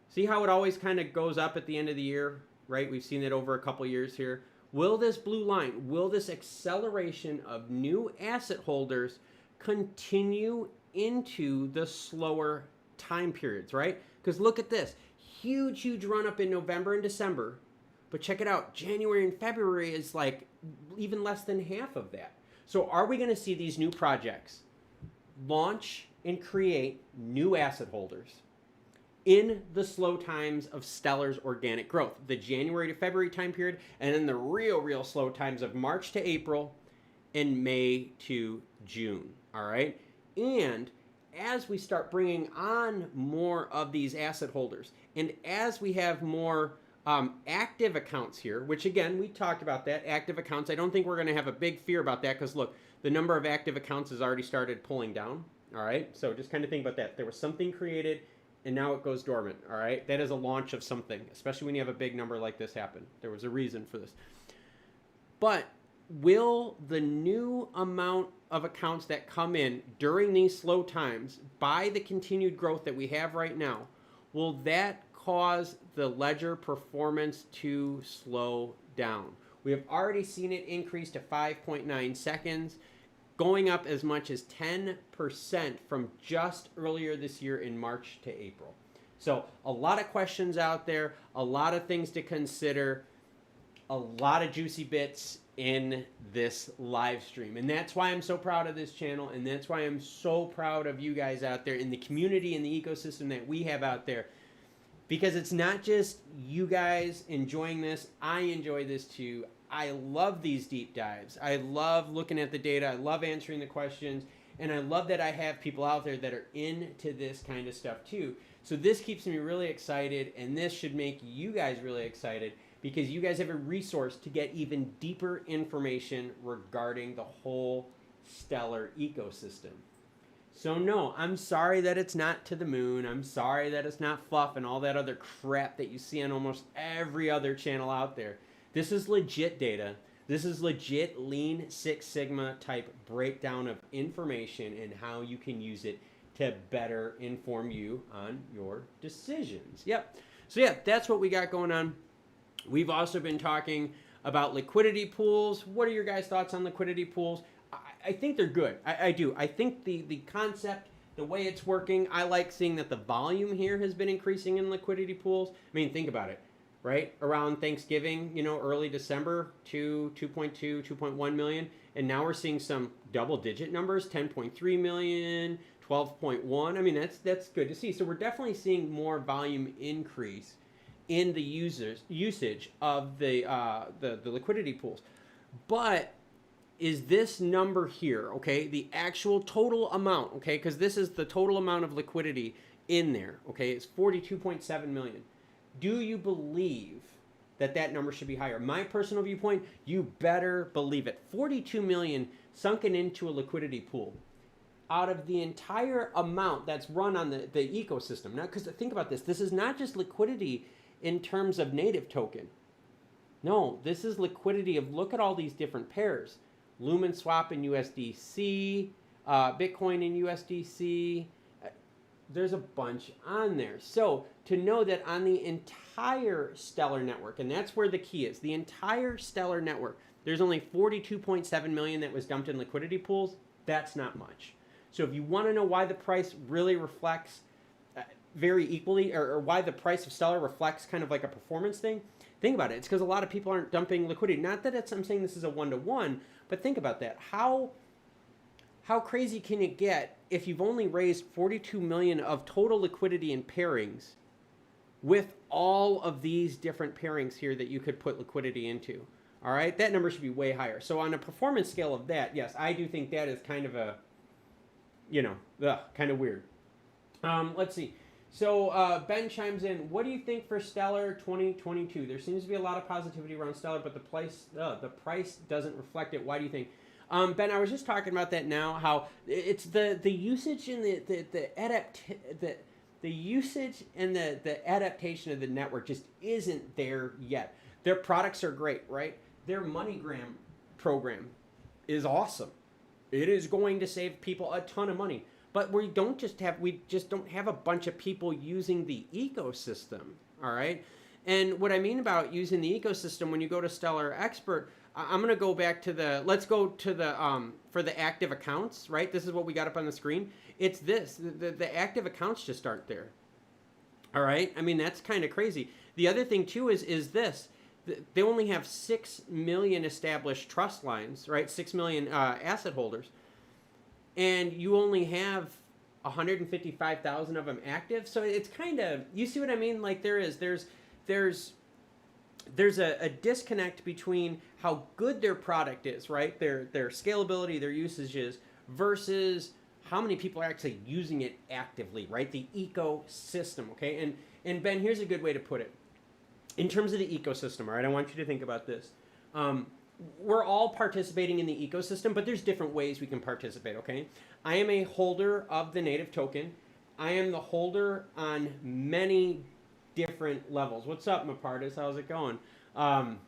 S1: See how it always kind of goes up at the end of the year, right? We've seen it over a couple years here. Will this blue line, will this acceleration of new asset holders continue into the slower time periods, right? Because look at this. Huge run up in November and December, but check it out, January and February is like even less than half of that. So are we going to see these new projects launch and create new asset holders in the slow times of Stellar's organic growth, the January to February time period, and then the real slow times of March to April and May to June, all right? And as we start bringing on more of these asset holders, and as we have more active accounts here, which again, we talked about that, active accounts. I don't think we're going to have a big fear about that because look, the number of active accounts has already started pulling down, all right? So just kind of think about that. There was something created and now it goes dormant, all right? That is a launch of something, especially when you have a big number like this happen. There was a reason for this. But will the new amount of accounts that come in during these slow times by the continued growth that we have right now, will that cause the ledger performance to slow down? We have already seen it increase to 5.9 seconds, going up as much as 10% from just earlier this year in March to April. So a lot of questions out there, a lot of things to consider, a lot of juicy bits in this live stream. And that's why I'm so proud of this channel, and that's why I'm so proud of you guys out there in the community and the ecosystem that we have out there. Because it's not just you guys enjoying this, I enjoy this too. I love these deep dives. I love looking at the data. I love answering the questions. And I love that I have people out there that are into this kind of stuff too. So this keeps me really excited, and this should make you guys really excited because you guys have a resource to get even deeper information regarding the whole Stellar ecosystem. So no, I'm sorry that it's not to the moon. I'm sorry that it's not fluff and all that other crap that you see on almost every other channel out there. This is legit data. This is legit Lean Six Sigma type breakdown of information and how you can use it to better inform you on your decisions. Yep. So yeah, that's what we got going on. We've also been talking about liquidity pools. What are your guys' thoughts on liquidity pools? I think they're good. I do. I think the concept, the way it's working, I like seeing that the volume here has been increasing in liquidity pools. I mean, think about it, right? Around Thanksgiving, early December, 2.2, 2.1 million. And now we're seeing some double-digit numbers, 10.3 million, 12.1. I mean, that's good to see. So we're definitely seeing more volume increase in the usage of the liquidity pools. But is this number here, okay, the actual total amount, okay, because this is the total amount of liquidity in there, okay, it's 42.7 million. Do you believe that number should be higher? My personal viewpoint, you better believe it. 42 million sunken into a liquidity pool out of the entire amount that's run on the ecosystem. Now, because think about this, this is not just liquidity in terms of native token. No, this is liquidity of, look at all these different pairs. Lumen swap in USDC, Bitcoin in USDC. There's a bunch on there. So to know that on the entire Stellar network, and that's where the key is, the entire Stellar network, there's only 42.7 million that was dumped in liquidity pools. That's not much. So if you want to know why the price really reflects very equally, or why the price of Stellar reflects kind of like a performance thing, think about it. It's because a lot of people aren't dumping liquidity. Not that I'm saying this is a one-to-one, but think about that. How crazy can it get if you've only raised 42 million of total liquidity in pairings with all of these different pairings here that you could put liquidity into? All right, that number should be way higher. So on a performance scale of that, yes, I do think that is kind of a, kind of weird. Let's see. So Ben chimes in, what do you think for Stellar 2022? There seems to be a lot of positivity around Stellar, but the price doesn't reflect it. Why do you think? Ben, I was just talking about that now, how it's the usage and the usage and the adaptation of the network just isn't there yet. Their products are great, right? Their MoneyGram program is awesome. It is going to save people a ton of money. But we just don't have a bunch of people using the ecosystem, all right? And what I mean about using the ecosystem, when you go to Stellar Expert, I'm going to go back to let's go to for the active accounts, right? This is what we got up on the screen. It's this, the active accounts just aren't there, all right? I mean, that's kind of crazy. The other thing too is this, they only have 6 million established trust lines, right? 6 million asset holders. And you only have 155,000 of them active. So it's kind of, you see what I mean? Like there's a disconnect between how good their product is, right? Their scalability, their usages, versus how many people are actually using it actively, right? The ecosystem, okay? And Ben, here's a good way to put it. In terms of the ecosystem, all right, I want you to think about this. We're all participating in the ecosystem, but there's different ways we can participate, okay? I am a holder of the native token. I am the holder on many different levels. What's up, Mapartis? How's it going? I'm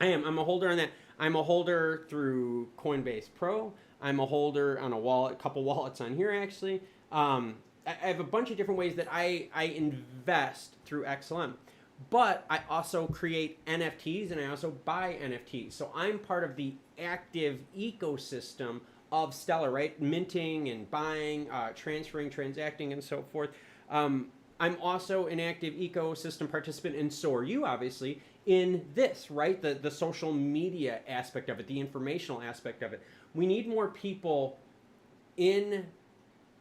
S1: a holder on that. I'm a holder through Coinbase Pro. I'm a holder on a couple wallets on here, actually. I have a bunch of different ways that I invest through XLM. But I also create NFTs and I also buy NFTs. So I'm part of the active ecosystem of Stellar, right? Minting and buying, transferring, transacting, and so forth. I'm also an active ecosystem participant, and so are you, obviously, in this, right? The social media aspect of it, the informational aspect of it. We need more people in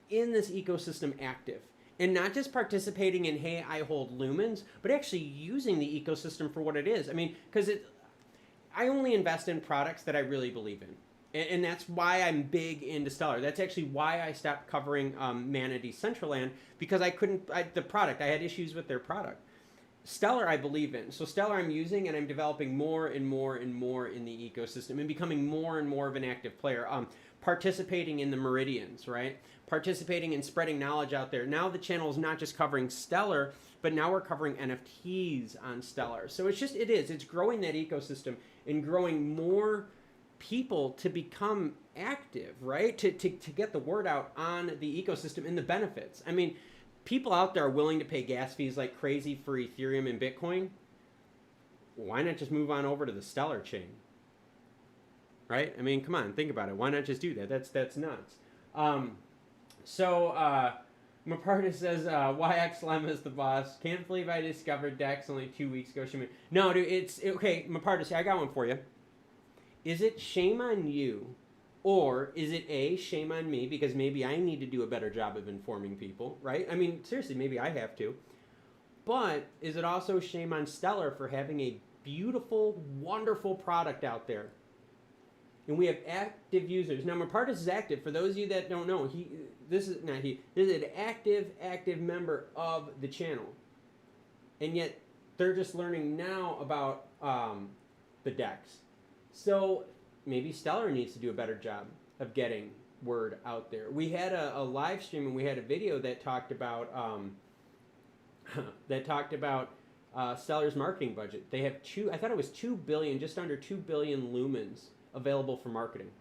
S1: this ecosystem active. And not just participating in, hey, I hold Lumens, but actually using the ecosystem for what it is. I mean, because I only invest in products that I really believe in. And that's why I'm big into Stellar. That's actually why I stopped covering Mana Decentraland, because I had issues with their product. Stellar I believe in. So Stellar I'm using, and I'm developing more and more and more in the ecosystem and becoming more and more of an active player. Participating in the meridians, right? Participating and spreading knowledge out there. Now the channel is not just covering Stellar, but now we're covering NFTs on Stellar. So it's growing that ecosystem and growing more people to become active, right? To get the word out on the ecosystem and the benefits. I mean, people out there are willing to pay gas fees like crazy for Ethereum and Bitcoin. Why not just move on over to the Stellar chain? right? I mean, come on, think about it. Why not just do that? That's nuts. Maparta says, YXLM is the boss. Can't believe I discovered DEX only 2 weeks ago. No, dude, okay, Maparta, I got one for you. Is it shame on you, or is it A, shame on me, because maybe I need to do a better job of informing people, right? I mean, seriously, maybe I have to. But is it also shame on Stellar for having a beautiful, wonderful product out there? And we have active users. Now, Mapartis is active. For those of you that don't know, this is an active member of the channel. And yet, they're just learning now about the DEX. So, maybe Stellar needs to do a better job of getting word out there. We had a live stream and we had a video that talked about Stellar's marketing budget. They have I thought it was 2 billion, just under 2 billion lumens available for marketing.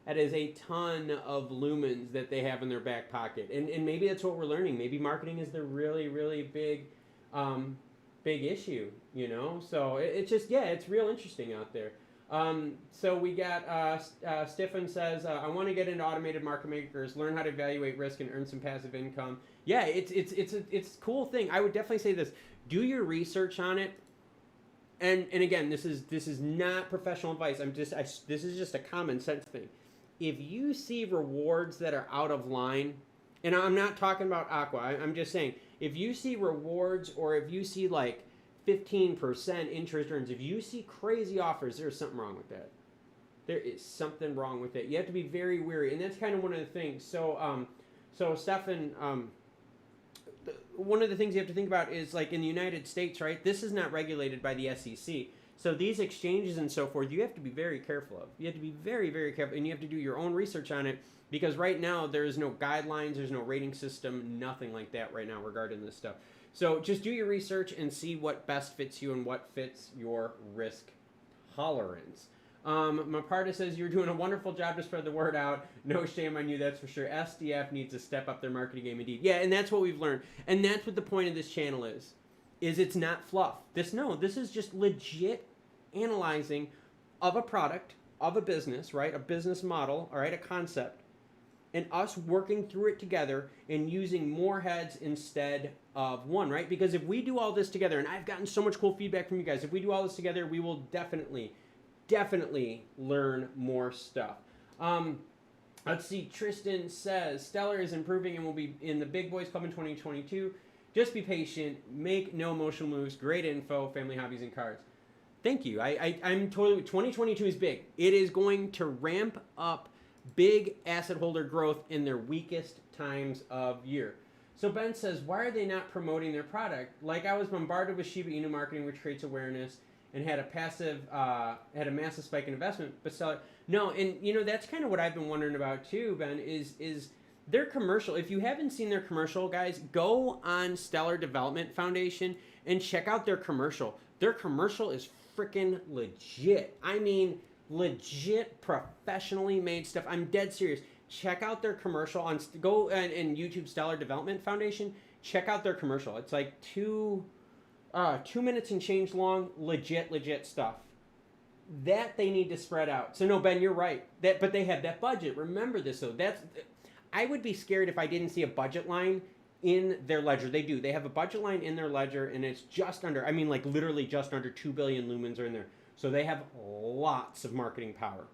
S1: That is a ton of lumens that they have in their back pocket. And maybe that's what we're learning. Maybe marketing is the really, really big issue, you know? So it's just, yeah, it's real interesting out there. So we got, Stefan says, I want to get into automated market makers, learn how to evaluate risk and earn some passive income. Yeah, it's a cool thing. I would definitely say this, do your research on it. And again, this is not professional advice. This is just a common sense thing. If you see rewards that are out of line, and I'm not talking about Aqua, I'm just saying, if you see rewards or if you see like 15% interest earns, if you see crazy offers, there's something wrong with that. There is something wrong with it. You have to be very wary, and that's kind of one of the things. So, Stefan, one of the things you have to think about is, like, in the United States, right, this is not regulated by the SEC. So these exchanges and so forth, you have to be very careful of. You have to be very, very careful, and you have to do your own research on it, because right now there is no guidelines, there's no rating system, nothing like that right now regarding this stuff. So just do your research and see what best fits you and what fits your risk tolerance. Maparta says, you're doing a wonderful job to spread the word out. No shame on you, that's for sure. SDF needs to step up their marketing game indeed. Yeah, and that's what we've learned. And that's what the point of this channel is it's not fluff. This is just legit analyzing of a product, of a business, right? A business model, all right, a concept. And us working through it together and using more heads instead of one, right? Because if we do all this together, and I've gotten so much cool feedback from you guys, if we do all this together, we will definitely learn more stuff. Let's see, Tristan says, Stellar is improving and will be in the Big Boys Club in 2022. Just be patient, make no emotional moves, great info, family hobbies and cards. Thank you. I'm totally, 2022 is big. It is going to ramp up big asset holder growth in their weakest times of year. So Ben says, why are they not promoting their product? Like, I was bombarded with Shiba Inu marketing, which creates awareness, and had a massive spike in investment, but Stellar, no, and you know, that's kind of what I've been wondering about too, Ben, is their commercial. If you haven't seen their commercial, guys, go on Stellar Development Foundation and check out their commercial. Their commercial is freaking legit. I mean, legit, professionally made stuff. I'm dead serious. Check out their commercial on go and YouTube Stellar Development Foundation. Check out their commercial. It's like 2 minutes and change long. Legit stuff. That they need to spread out. So no, Ben, you're right. But they have that budget. Remember this though. I would be scared if I didn't see a budget line in their ledger. They do. They have a budget line in their ledger, and it's just under. I mean, like literally just under 2 billion lumens are in there. So they have lots of marketing power.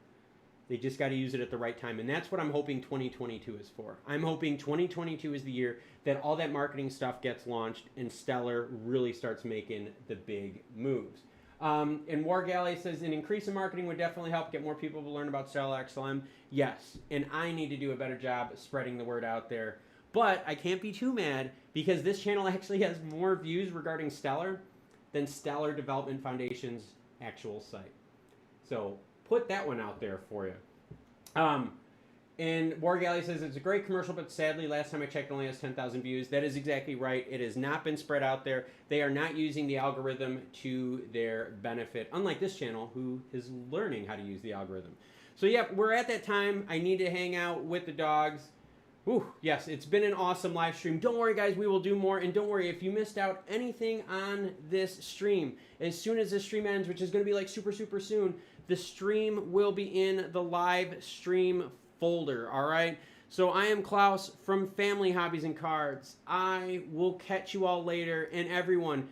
S1: They just got to use it at the right time. And that's what I'm hoping 2022 is for. I'm hoping 2022 is the year that all that marketing stuff gets launched and Stellar really starts making the big moves. And War Galley says, an increase in marketing would definitely help get more people to learn about Stellar XLM. Yes, and I need to do a better job spreading the word out there. But I can't be too mad because this channel actually has more views regarding Stellar than Stellar Development Foundation's actual site. So put that one out there for you. And War Galley says, it's a great commercial, but sadly, last time I checked, it only has 10,000 views. That is exactly right. It has not been spread out there. They are not using the algorithm to their benefit, unlike this channel, who is learning how to use the algorithm. So, yeah, we're at that time. I need to hang out with the dogs. Ooh, yes, it's been an awesome live stream. Don't worry, guys, we will do more. And don't worry, if you missed out anything on this stream, as soon as this stream ends, which is going to be like super soon, the stream will be in the live stream folder, all right? So I am Klaus from Family Hobbies and Cards. I will catch you all later. And everyone,